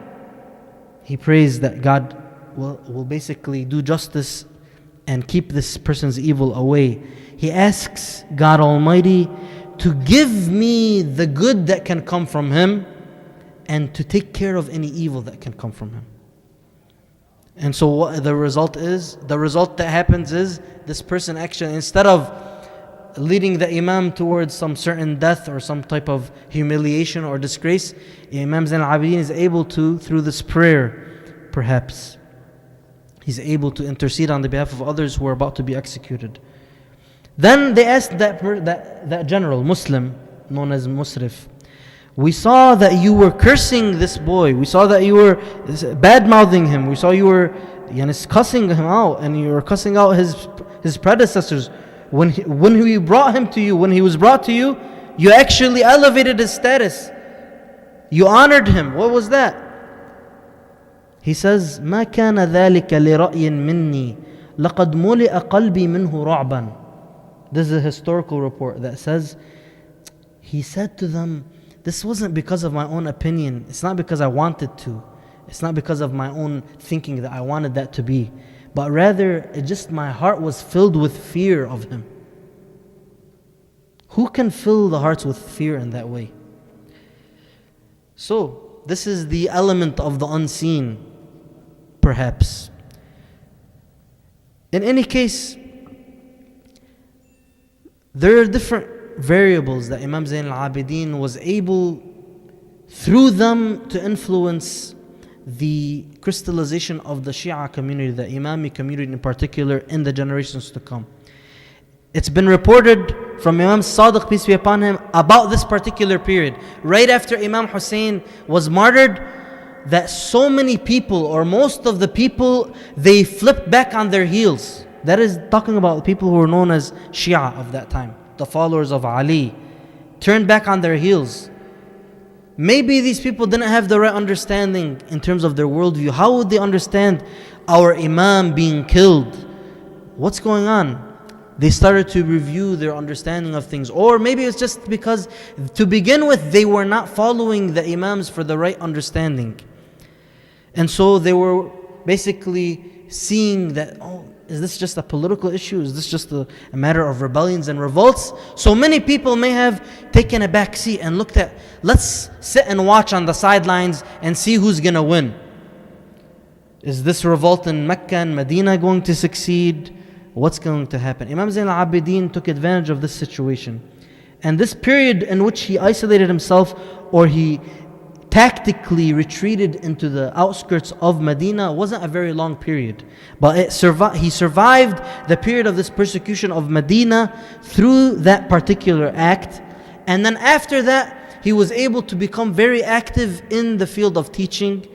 He prays that God will basically do justice and keep this person's evil away. He asks God Almighty to give me the good that can come from him and to take care of any evil that can come from him. And so what the result is, the result that happens is this person actually, instead of leading the Imam towards some certain death or some type of humiliation or disgrace, Imam Zain al-Abidin is able to, through this prayer, perhaps, he's able to intercede on the behalf of others who are about to be executed. Then they asked that general, Muslim, known as Musrif, we saw that you were cursing this boy. We saw that you were bad-mouthing him. We saw you were cussing him out, and you were cussing out his predecessors. When we brought him to you, when he was brought to you, you actually elevated his status. You honored him. What was that? He says, ما كان ذلك لرأي مني لقد ملئ قلبي منه رعبا. This is a historical report that says, he said to them, this wasn't because of my own opinion. It's not because I wanted to. It's not because of my own thinking that I wanted that to be. But rather, it just my heart was filled with fear of him. Who can fill the hearts with fear in that way? So, this is the element of the unseen, perhaps. In any case, there are different variables that Imam Zain al-Abidin was able, through them, to influence the crystallization of the Shia community, the Imami community in particular, in the generations to come. It's been reported from Imam Sadiq, peace be upon him, about this particular period, right after Imam Hussein was martyred, that so many people, or most of the people, they flipped back on their heels. That is talking about people who were known as Shia of that time, the followers of Ali, turned back on their heels. Maybe these people didn't have the right understanding in terms of their worldview. How would they understand our Imam being killed? What's going on? They started to review their understanding of things. Or maybe it's just because, to begin with, they were not following the Imams for the right understanding. And so they were basically seeing that, is this just a political issue? Is this just a matter of rebellions and revolts? So many people may have taken a back seat and looked at, let's sit and watch on the sidelines and see who's going to win. Is this revolt in Mecca and Medina going to succeed? What's going to happen? Imam Zain al-Abidin took advantage of this situation. And this period in which he isolated himself, or he tactically retreated into the outskirts of Medina, wasn't a very long period. But he survived the period of this persecution of Medina through that particular act. And then after that, he was able to become very active in the field of teaching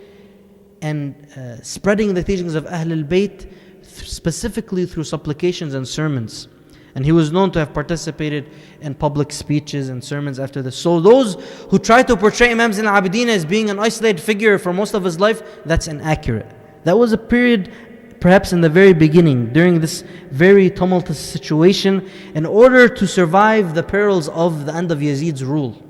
and spreading the teachings of Ahlul Bayt, specifically through supplications and sermons. And he was known to have participated in public speeches and sermons after this. So those who try to portray Imam Zain al-Abidin as being an isolated figure for most of his life, that's inaccurate. That was a period, perhaps in the very beginning, during this very tumultuous situation, in order to survive the perils of the end of Yazid's rule.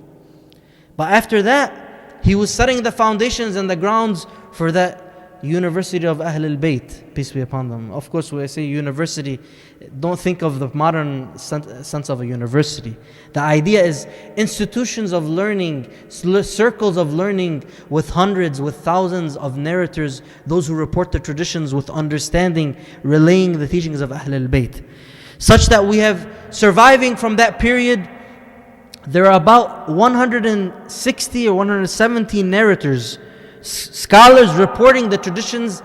But after that, he was setting the foundations and the grounds for that University of Ahlul Bayt, peace be upon them. Of course, when I say university, don't think of the modern sense of a university. The idea is institutions of learning, circles of learning with hundreds, with thousands of narrators, those who report the traditions with understanding, relaying the teachings of Ahlul Bayt. Such that we have, surviving from that period, there are about 160 or 170 narrators, scholars reporting the traditions,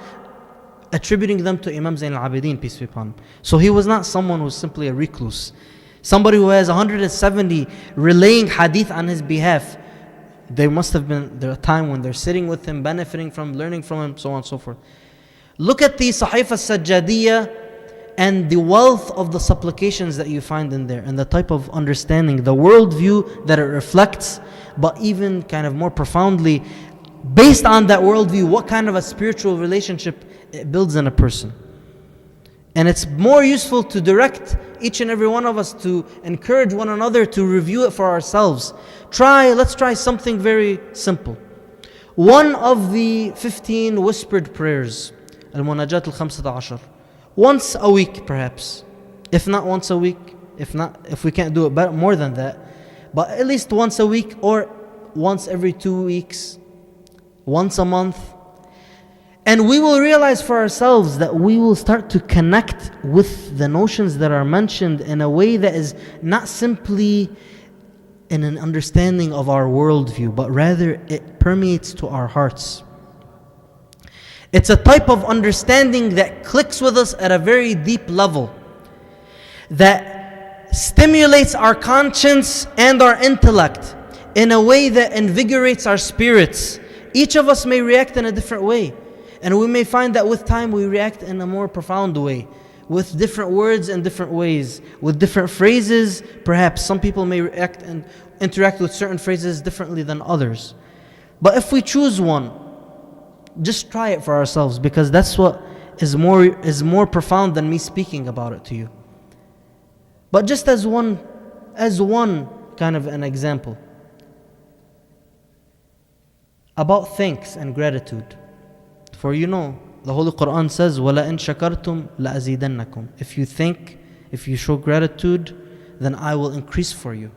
attributing them to Imam Zain al-Abidin, peace be upon him. So he was not someone who was simply a recluse. Somebody who has 170 relaying hadith on his behalf, there must have been a time when they're sitting with him, benefiting from, learning from him, so on and so forth. Look at the Sahif al-Sajjadiyah and the wealth of the supplications that you find in there, and the type of understanding, the worldview that it reflects, but even kind of more profoundly, based on that worldview, what kind of a spiritual relationship it builds in a person. And it's more useful to direct each and every one of us to encourage one another to review it for ourselves. Let's try something very simple. One of the 15 whispered prayers, Al-Munajat al-15, once a week perhaps. If not once a week, if we can't do it better, more than that, but at least once a week or once every 2 weeks, once a month. And we will realize for ourselves that we will start to connect with the notions that are mentioned in a way that is not simply in an understanding of our worldview, but rather it permeates to our hearts. It's a type of understanding that clicks with us at a very deep level, that stimulates our conscience and our intellect in a way that invigorates our spirits. Each of us may react in a different way. And we may find that with time we react in a more profound way, with different words and different ways, with different phrases. Perhaps some people may react and interact with certain phrases differently than others. But if we choose one, just try it for ourselves, because that's what is more profound than me speaking about it to you. But just as one kind of an example about thanks and gratitude. For you know, the Holy Quran says, وَلَئِن شَكَرْتُمْ لَأَزِيدَنَّكُمْ. If you show gratitude, then I will increase for you.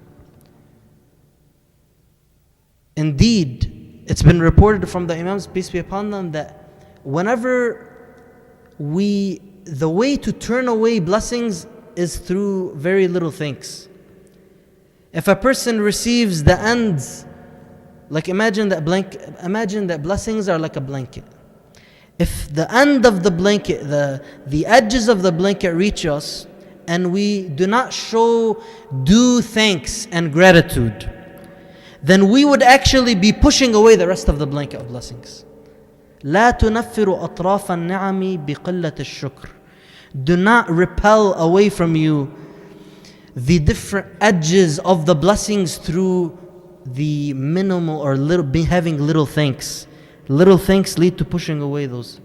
Indeed, it's been reported from the Imams, peace be upon them, that whenever the way to turn away blessings is through very little thanks. If a person receives the ends, like imagine that blessings are like a blanket. If the end of the blanket, the edges of the blanket reach us, and we do not show due thanks and gratitude, then we would actually be pushing away the rest of the blanket of blessings. لا تنفر أطراف النعم بقلة الشكر. Do not repel away from you the different edges of the blessings through the minimal or having little thanks. Little thanks lead to pushing away those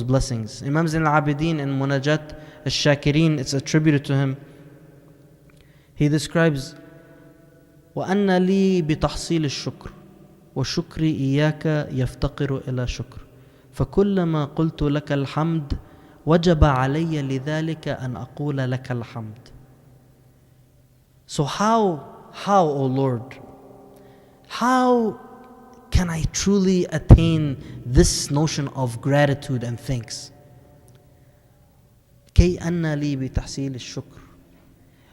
blessings. Imam Zain al-Abidin in Munajat al-Shakirin, it's attributed to him. He describes, وَأَنَّ لِي بِتَحْصِيلِ الشُّكْرِ وَشُكْرِي إِيَّاكَ يَفْتَقِرُ إِلَى شُكْرِ فَكُلَّمَا قُلْتُ لَكَ الْحَمْدِ وَجَبَ عَلَيَّ لِذَلِكَ أَنْ أَقُولَ لَكَ الْحَمْدِ. So how, O Lord, how can I truly attain this notion of gratitude and thanks? كي أن لي بتحصيل الشكر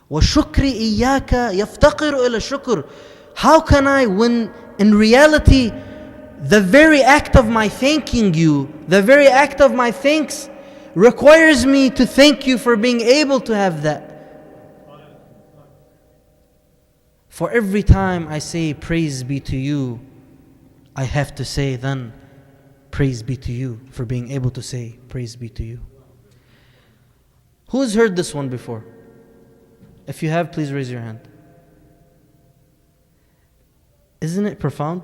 وشكري إياك يفتقر إلى الشكر. How can I, when in reality the very act of my thanking you, the very act of my thanks requires me to thank you for being able to have that. For every time I say praise be to you, I have to say then, praise be to you for being able to say praise be to you. Who's heard this one before? If you have, please raise your hand. Isn't it profound?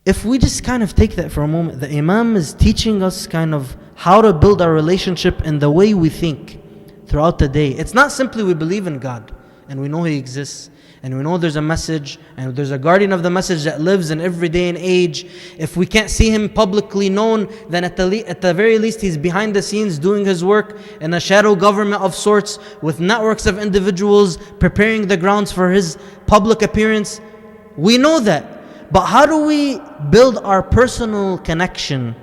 If we just kind of take that for a moment, the Imam is teaching us kind of how to build our relationship in the way we think throughout the day. It's not simply we believe in God and we know He exists, and we know there's a message, and there's a guardian of the message that lives in every day and age. If we can't see Him publicly known, then at the very least He's behind the scenes doing His work in a shadow government of sorts, with networks of individuals preparing the grounds for His public appearance. We know that. But how do we build our personal connection,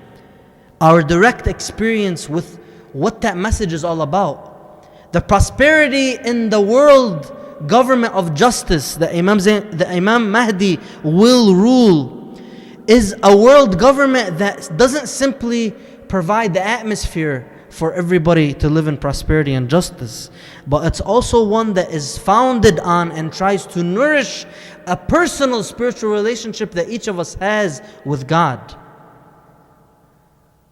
our direct experience with what that message is all about? The prosperity in the world government of justice that the Imam Mahdi will rule is a world government that doesn't simply provide the atmosphere for everybody to live in prosperity and justice, but it's also one that is founded on and tries to nourish a personal spiritual relationship that each of us has with God.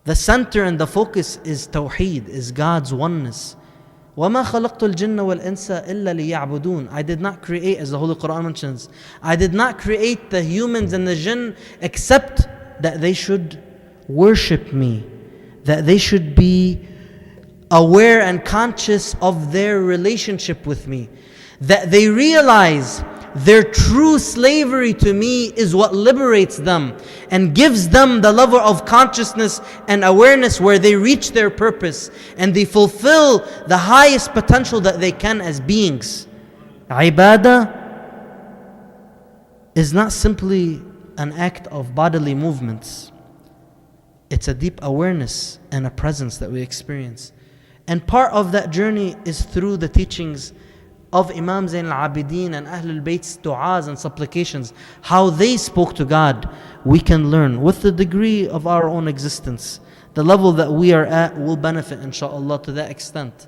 The center and the focus is Tawheed, is God's oneness. وَمَا خَلَقْتُ الْجِنَّ وَالْإِنسَ إِلَّا لِيَعْبُدُونَ. I did not create, as the Holy Quran mentions, I did not create the humans and the jinn except that they should worship me, that they should be aware and conscious of their relationship with me, that they realize their true slavery to me is what liberates them and gives them the level of consciousness and awareness where they reach their purpose and they fulfill the highest potential that they can as beings. Ibadah is not simply an act of bodily movements. It's a deep awareness and a presence that we experience. And part of that journey is through the teachings of Imam Zayn al-Abidin and Ahlul Bayt's du'as and supplications, how they spoke to God. We can learn with the degree of our own existence. The level that we are at will benefit inshaAllah to that extent.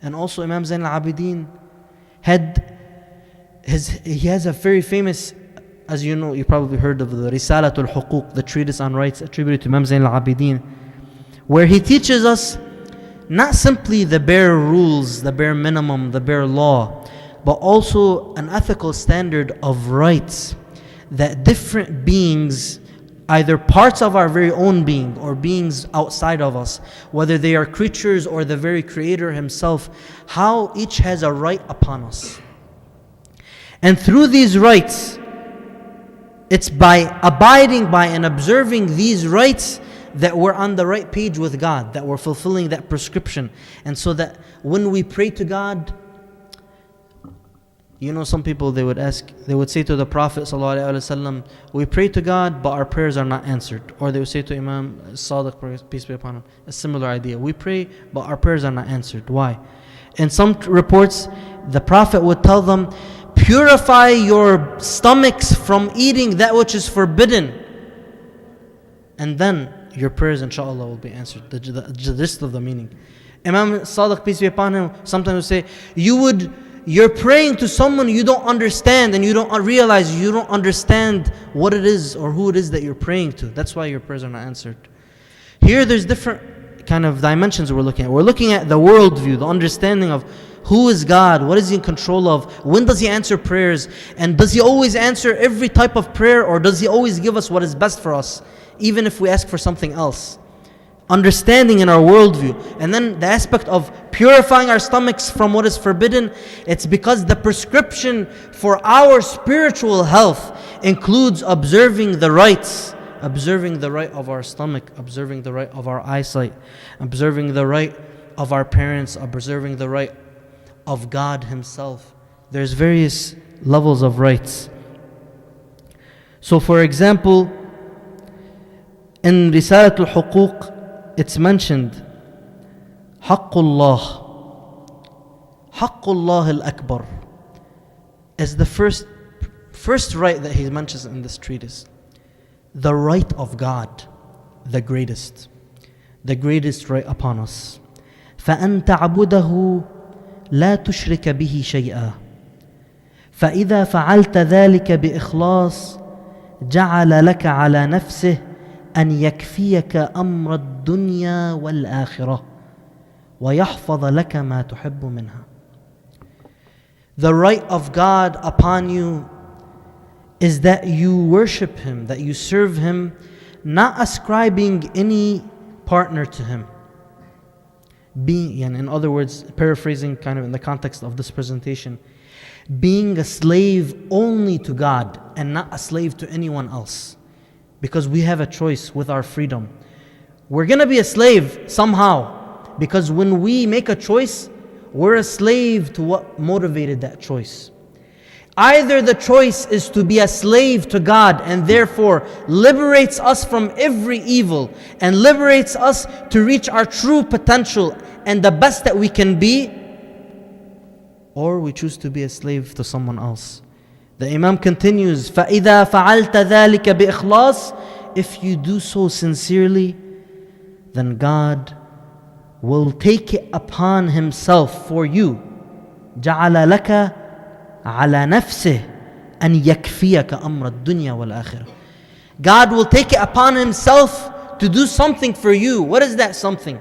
And also Imam Zayn al-Abidin he has a very famous, as you know, you probably heard of the Risalatul Huquq, the treatise on rights attributed to Imam Zayn al-Abidin, where he teaches us not simply the bare rules, the bare minimum, the bare law, but also an ethical standard of rights that different beings, either parts of our very own being or beings outside of us, whether they are creatures or the very Creator Himself, how each has a right upon us. And through these rights, it's by abiding by and observing these rights that we're on the right page with God, that we're fulfilling that prescription. And so that when we pray to God, you know, some people they would say to the Prophet ﷺ, we pray to God but our prayers are not answered. Or they would say to Imam Sadiq, peace be upon him, a similar idea. We pray but our prayers are not answered. Why? In some reports, the Prophet would tell them, purify your stomachs from eating that which is forbidden, and then your prayers inshaAllah will be answered. The gist of the meaning. Imam Sadiq, peace be upon him, sometimes would say, you're praying to someone you don't understand, and you don't realize you don't understand what it is or who it is that you're praying to. That's why your prayers are not answered. Here there's different kind of dimensions we're looking at. We're looking at the worldview, the understanding of who is God, what is He in control of, when does He answer prayers, and does He always answer every type of prayer, or does He always give us what is best for us, even if we ask for something else. Understanding in our worldview. And then the aspect of purifying our stomachs from what is forbidden, it's because the prescription for our spiritual health includes observing the rights, observing the right of our stomach, observing the right of our eyesight, observing the right of our parents, observing the right of God Himself. There's various levels of rights. So for example, in Risalatul Huquq, it's mentioned Haqqullah al-Akbar is the first right that he mentions in this treatise. The right of God, the greatest right upon us. فَأَن تَعْبُدَهُ لَا تُشْرِكَ بِهِ شَيْئًا فَإِذَا فَعَلْتَ ذَلِكَ بِإِخْلَاصٍ جَعَلَ لَكَ عَلَى نَفْسِهِ أن يكفيك أمر الدنيا والآخرة ويحفظ لك ما تحب منها. The right of God upon you is that you worship Him, that you serve Him, not ascribing any partner to Him. In other words, paraphrasing kind of in the context of this presentation, being a slave only to God and not a slave to anyone else. Because we have a choice with our freedom. We're going to be a slave somehow. Because when we make a choice, we're a slave to what motivated that choice. Either the choice is to be a slave to God and therefore liberates us from every evil and liberates us to reach our true potential and the best that we can be, or we choose to be a slave to someone else. The Imam continues, فَإِذَا فَعَلْتَ ذَلِكَ بِإِخْلَاصٍ. If you do so sincerely, then God will take it upon himself for you. جعل لك على نفسه أن يكفيك أمر الدنيا والآخرة. God will take it upon himself to do something for you. What is that something?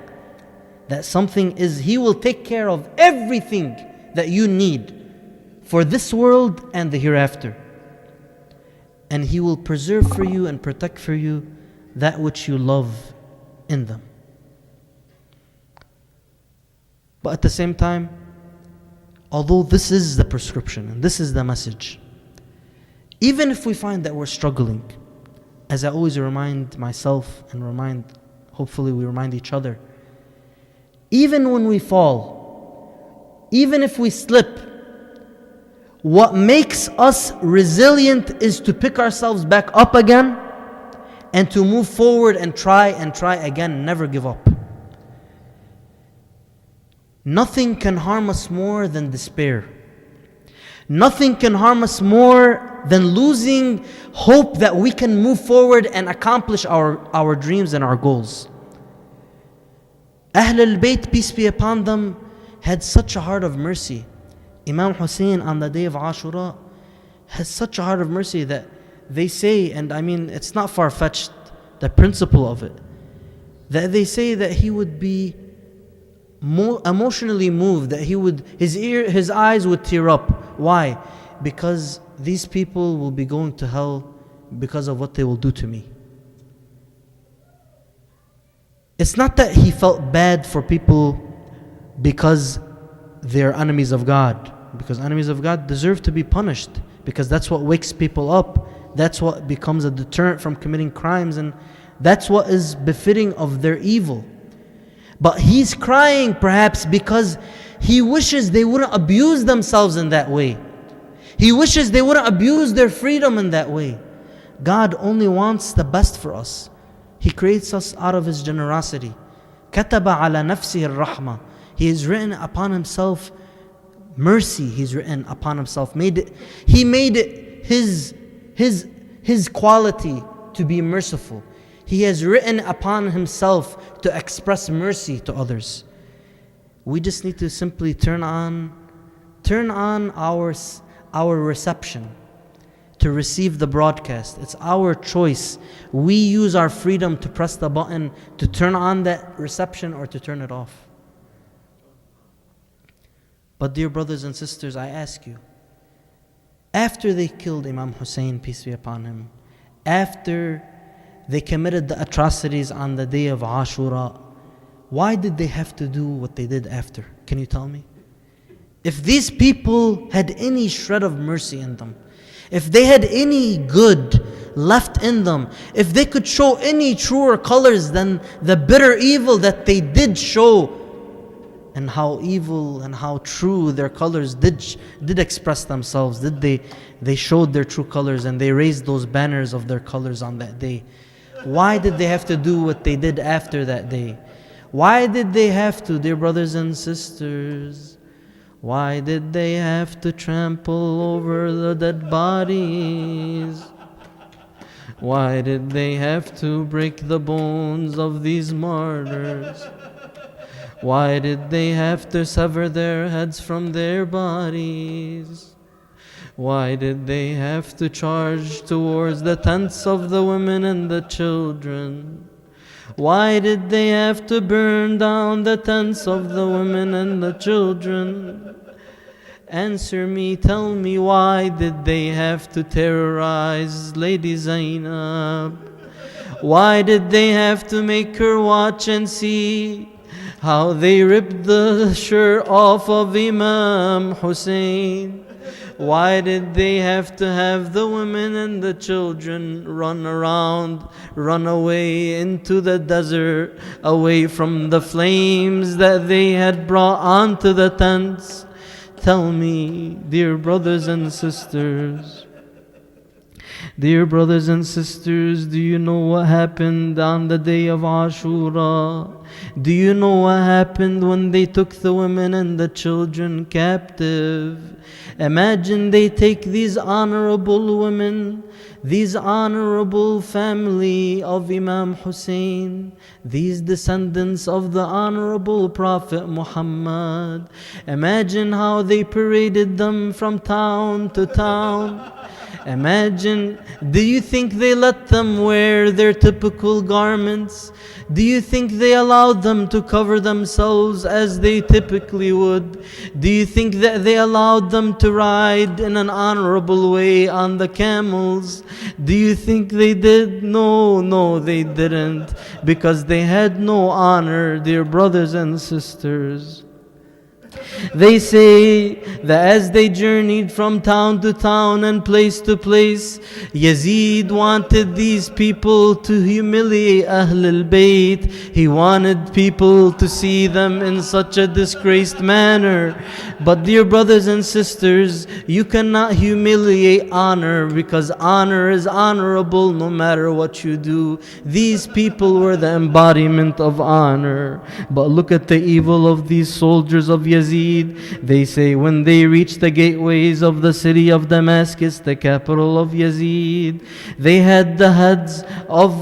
That something is He will take care of everything that you need for this world and the hereafter. And He will preserve for you and protect for you that which you love in them. But at the same time, although this is the prescription and this is the message, even if we find that we're struggling, as I always remind myself and hopefully we remind each other, even when we fall, even if we slip, what makes us resilient is to pick ourselves back up again and to move forward and try again, never give up. Nothing can harm us more than despair. Nothing can harm us more than losing hope that we can move forward and accomplish our dreams and our goals. Ahl al-Bayt, peace be upon them, had such a heart of mercy. Imam Hussein on the day of Ashura has such a heart of mercy that they say, and I mean it's not far-fetched, the principle of it, that they say that he would be more emotionally moved, that his eyes would tear up. Why? Because these people will be going to hell because of what they will do to me. It's not that he felt bad for people because they're enemies of God, because enemies of God deserve to be punished, because that's what wakes people up, that's what becomes a deterrent from committing crimes, and that's what is befitting of their evil. But he's crying perhaps because he wishes they wouldn't abuse themselves in that way. He wishes they wouldn't abuse their freedom in that way. God only wants the best for us. He creates us out of His generosity. كَتَبَ عَلَى نَفْسِهِ الرَّحْمَةِ. He has written upon Himself mercy. He's written upon Himself. He made it His quality to be merciful. He has written upon Himself to express mercy to others. We just need to simply turn on our reception to receive the broadcast. It's our choice. We use our freedom to press the button to turn on that reception or to turn it off. But dear brothers and sisters, I ask you, after they killed Imam Hussein, peace be upon him, after they committed the atrocities on the day of Ashura, why did they have to do what they did after? Can you tell me? If these people had any shred of mercy in them, if they had any good left in them, if they could show any truer colors than the bitter evil that they did show, and how evil and how true their colors did express themselves, they showed their true colors and they raised those banners of their colors on that day. Why did they have to do what they did after that day? Why did they have to, dear brothers and sisters? Why did they have to trample over the dead bodies? Why did they have to break the bones of these martyrs? Why did they have to sever their heads from their bodies? Why did they have to charge towards the tents of the women and the children? Why did they have to burn down the tents of the women and the children? Answer me, tell me, why did they have to terrorize Lady Zainab? Why did they have to make her watch and see how they ripped the shirt off of Imam Hussein? Why did they have to have the women and the children run away into the desert, away from the flames that they had brought onto the tents? Tell me, dear brothers and sisters, Dear brothers and sisters, do you know what happened on the day of Ashura? Do you know what happened when they took the women and the children captive? Imagine they take these honorable women, these honorable family of Imam Hussein, these descendants of the honorable Prophet Muhammad. Imagine how they paraded them from town to town. Imagine, do you think they let them wear their typical garments? Do you think they allowed them to cover themselves as they typically would? Do you think that they allowed them to ride in an honorable way on the camels? Do you think they did? No, they didn't, because they had no honor, dear brothers and sisters. They say that as they journeyed from town to town and place to place, Yazid wanted these people to humiliate Ahl al-Bayt. He wanted people to see them in such a disgraced manner. But dear brothers and sisters, you cannot humiliate honor, because honor is honorable no matter what you do. These people were the embodiment of honor. But look at the evil of these soldiers of Yazid. They say when they reached the gateways of the city of Damascus, the capital of Yazid, they had the heads of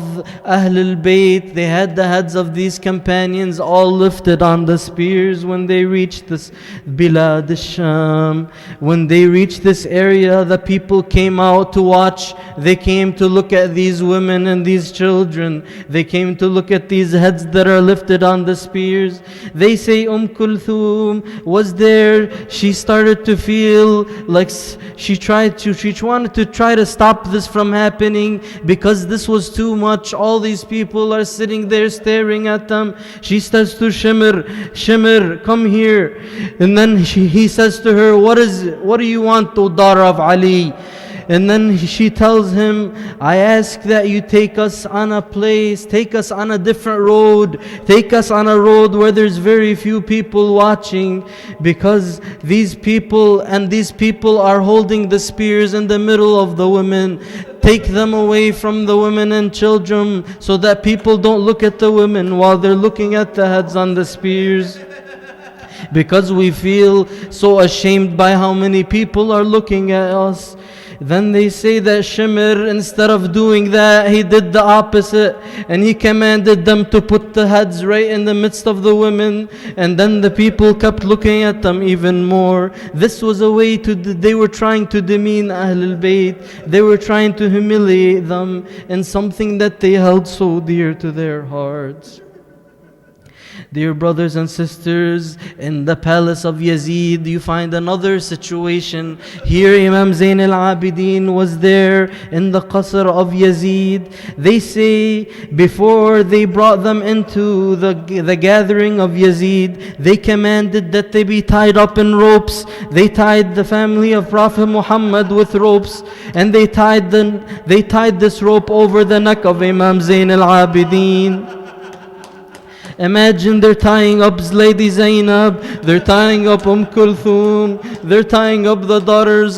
Ahl al-Bayt, they had the heads of these companions all lifted on the spears when they reached this Bilad al-Sham. When they reached this area, the people came out to watch. They came to look at these women and these children. They came to look at these heads that are lifted on the spears. They say Kulthum was there. She started to feel like she wanted to try to stop this from happening, because this was too much. All these people are sitting there staring at them. She says to Shimr, come here. And then he says to her, what do you want, O daughter of Ali? And then she tells him, I ask that you take us on a place, take us on a different road, take us on a road where there's very few people watching, because these people are holding the spears in the middle of the women. Take them away from the women and children, so that people don't look at the women while they're looking at the heads on the spears. Because we feel so ashamed by how many people are looking at us. Then they say that Shimr, instead of doing that, he did the opposite, and he commanded them to put the heads right in the midst of the women. And then the people kept looking at them even more. This was a way they were trying to demean Ahl al-Bayt. They were trying to humiliate them in something that they held so dear to their hearts. Dear brothers and sisters, in the palace of Yazid, you find another situation. Here Imam Zain al-Abidin was there in the Qasr of Yazid. They say before they brought them into the gathering of Yazid, they commanded that they be tied up in ropes. They tied the family of Prophet Muhammad with ropes, and they tied this rope over the neck of Imam Zain al-Abidin. Imagine they're tying up Lady Zainab, they're tying up Kulthum, they're tying up the daughters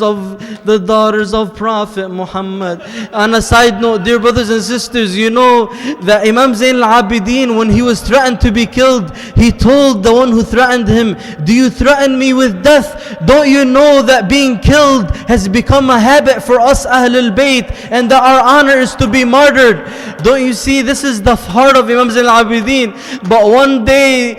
of Prophet Muhammad. On a side note, dear brothers and sisters, you know that Imam Zain al-Abidin, when he was threatened to be killed, he told the one who threatened him, do you threaten me with death? Don't you know that being killed has become a habit for us Ahl al-Bayt, and that our honor is to be martyred? Don't you see, this is the heart of Imam Zain al-Abidin. But one day,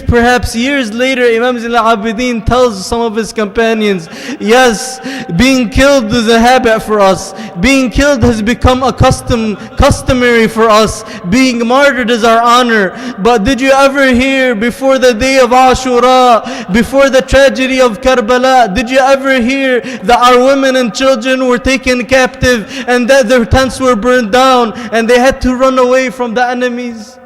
perhaps years later, Imam Zain al-Abidin tells some of his companions, yes, being killed is a habit for us. Being killed has become a customary for us. Being martyred is our honor. But did you ever hear before the day of Ashura, before the tragedy of Karbala, did you ever hear that our women and children were taken captive and that their tents were burned down and they had to run away from the enemies?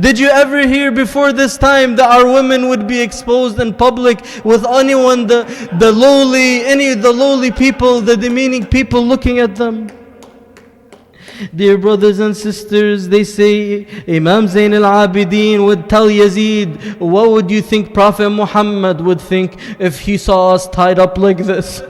Did you ever hear before this time that our women would be exposed in public with anyone, the lowly people, the demeaning people looking at them? Dear brothers and sisters, they say Imam Zain al-Abidin would tell Yazid, what would you think Prophet Muhammad would think if he saw us tied up like this?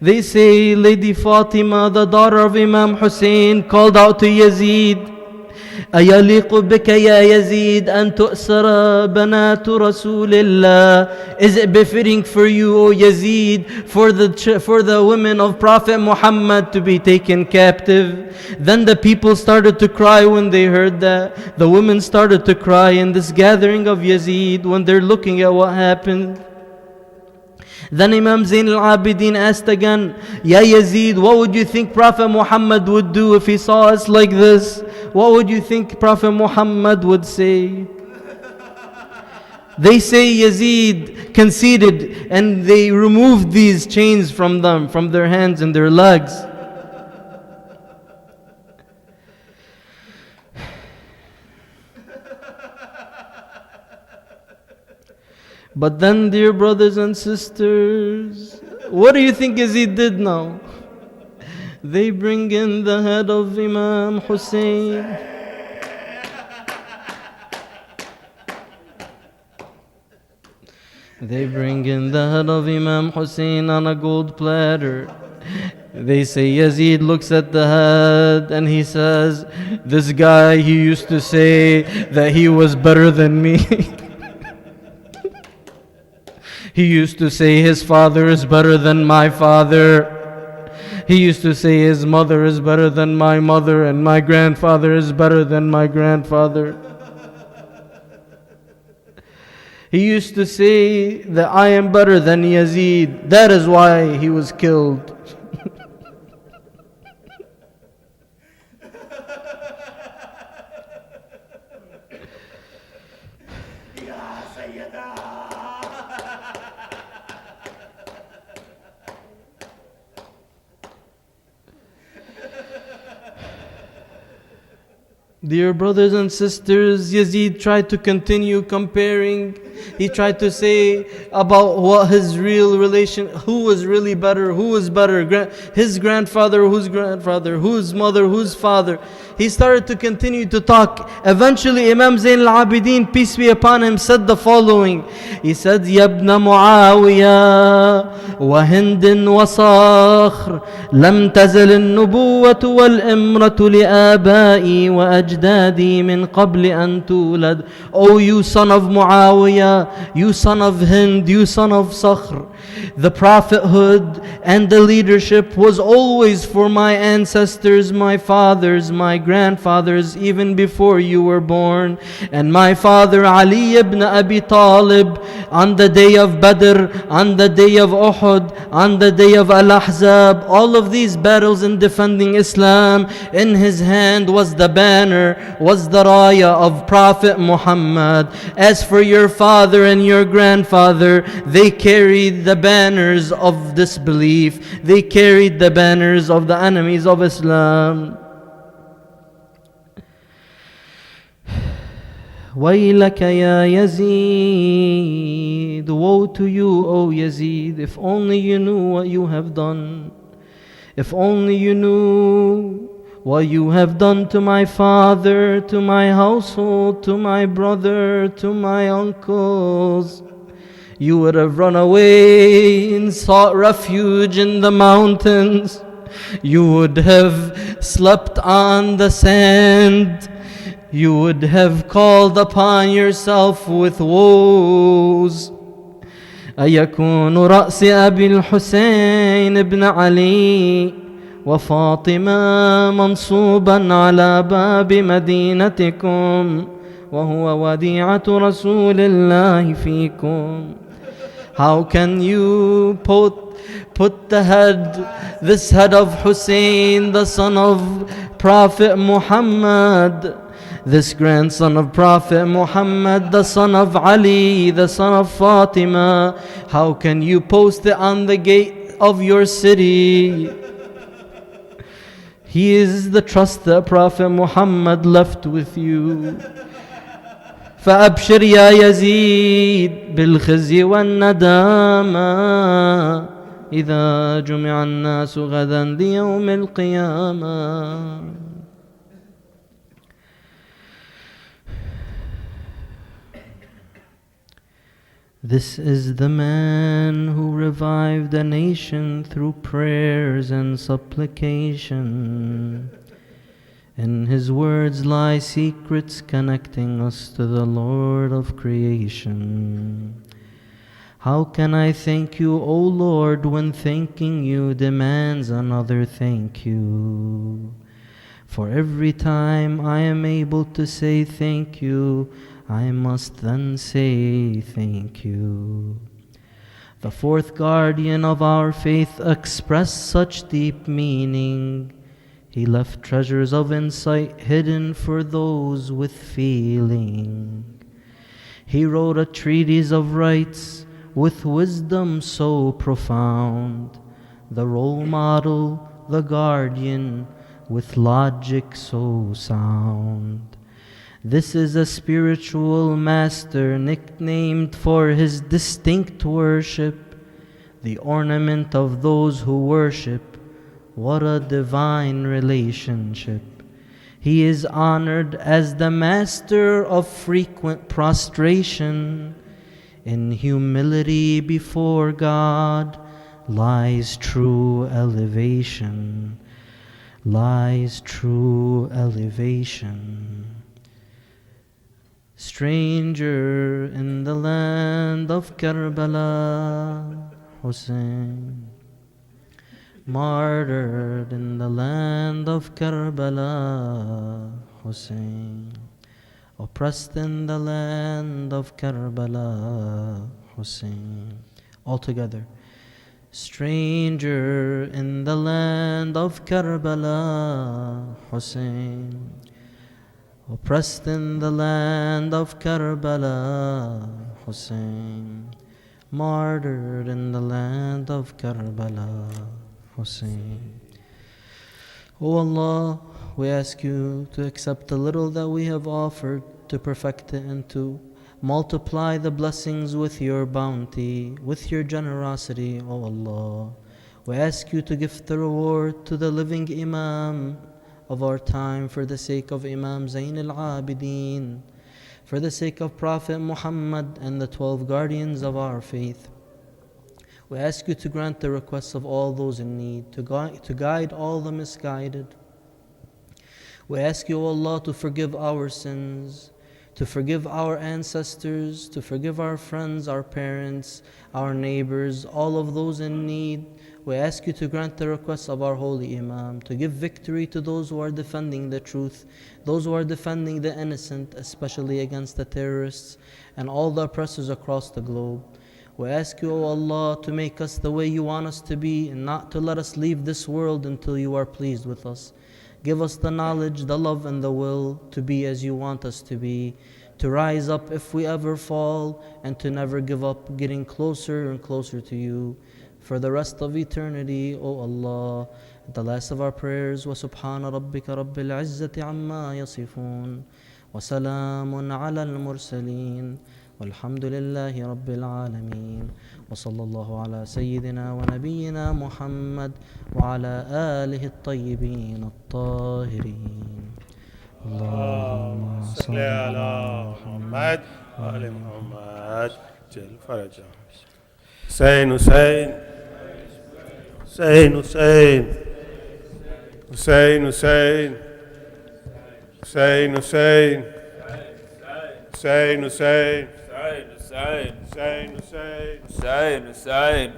They say Lady Fatima, the daughter of Imam Hussein, called out to Yazid, أيليق بك يا يزيد أن تؤسر بنات رسول الله? Is it befitting for you, O Yazid, for the women of Prophet Muhammad to be taken captive? Then the people started to cry when they heard that. The women started to cry in this gathering of Yazid when they're looking at what happened. Then Imam Zain al-Abidin asked again, Ya Yazid, what would you think Prophet Muhammad would do if he saw us like this? What would you think Prophet Muhammad would say? They say Yazid conceded and they removed these chains from them, from their hands and their legs. But then, dear brothers and sisters, what do you think Yazid did now? They bring in the head of Imam Hussein. They bring in the head of Imam Hussein on a gold platter. They say Yazid looks at the head and he says, this guy, he used to say that he was better than me. He used to say his father is better than my father. He used to say his mother is better than my mother and my grandfather is better than my grandfather. He used to say that I am better than Yazid. That is why he was killed. Dear brothers and sisters, Yazid tried to continue comparing. He tried to say about what his real relation, who was really better, who was better, his grandfather, whose mother, whose father. He started to continue to talk. Eventually Imam Zain al-Abidin, peace be upon him, said the following. He said, Ya ibn Muawiyah wa Hindin wa Sakhr lam tazal al-nubuwatu wal-imratu li-abai wa ajdadi min qabli an tulad. O you son of Muawiyah, you son of Hind, you son of Sakhr, the prophethood and the leadership was always for my ancestors, my fathers, my grandfathers, even before you were born. And my father Ali ibn Abi Talib, on the day of Badr, on the day of Uhud, on the day of Al-Ahzab, all of these battles in defending Islam, in his hand was the banner, was the raya of Prophet Muhammad. As for your father and your grandfather, they carried the banners of disbelief. They carried the banners of the enemies of Islam. وَيْلَكَ يَا يَزِيدُ, woe to you, O Yazid, if only you knew what you have done. If only you knew what you have done to my father, to my household, to my brother, to my uncles. You would have run away and sought refuge in the mountains. You would have slept on the sand. You would have called upon yourself with woes. أيكون رأس أبي الحسين بن علي وفاطمة منصوبا على باب مدينتكم وهو وديعة رسول الله فيكم. How can you put the head, this head of Hussein, the son of Prophet Muhammad, this grandson of Prophet Muhammad, the son of Ali, the son of Fatima, how can you post it on the gate of your city? He is the trust that Prophet Muhammad left with you. فأبشر يا يزيد بالخزي والندامة إذا جمع الناس غدا ليوم القيامة. This is the man who revived a nation through prayers and supplication. In his words lie secrets connecting us to the Lord of creation. How can I thank you, O Lord, when thanking you demands another thank you? For every time I am able to say thank you, I must then say thank you. The fourth guardian of our faith expressed such deep meaning. He left treasures of insight hidden for those with feeling. He wrote a treatise of rights with wisdom so profound. The role model, the guardian, with logic so sound. This is a spiritual master nicknamed for his distinct worship, the ornament of those who worship. What a divine relationship. He is honored as the master of frequent prostration. In humility before God lies true elevation. Lies true elevation. Stranger in the land of Karbala, Hussein. Martyred in the land of Karbala, Hussein. Oppressed in the land of Karbala, Hussein. All together. Stranger in the land of Karbala, Hussein. Oppressed in the land of Karbala, Hussein. Martyred in the land of Karbala, Hussein. O Allah, we ask you to accept the little that we have offered, to perfect it and to multiply the blessings with your bounty, with your generosity, O Allah. We ask you to give the reward to the living Imam of our time for the sake of Imam Zayn al-Abidin, for the sake of Prophet Muhammad and the 12 guardians of our faith. We ask you to grant the requests of all those in need, to guide all the misguided. We ask you, O Allah, to forgive our sins, to forgive our ancestors, to forgive our friends, our parents, our neighbors, all of those in need. We ask you to grant the requests of our holy Imam, to give victory to those who are defending the truth, those who are defending the innocent, especially against the terrorists and all the oppressors across the globe. We ask you, O Allah, to make us the way you want us to be and not to let us leave this world until you are pleased with us. Give us the knowledge, the love, and the will to be as you want us to be, to rise up if we ever fall, and to never give up, getting closer and closer to you for the rest of eternity, O Allah. At the last of our prayers, وَسُبْحَانَ رَبِّكَ رَبِّ الْعِزَّةِ عَمَّا يَصِفُونَ وَسَلَامٌ عَلَى الْمُرْسَلِينَ والحمد لله رب العالمين وصلى الله على سيدنا ونبينا محمد وعلى آله الطيبين الطاهرين. اللهم صل على محمد وآل محمد جل فرجه. حسين حسين حسين حسين حسين حسين حسين حسين حسين حسين Hussein, Hussein, Hussein, Hussein, Hussein, Hussein.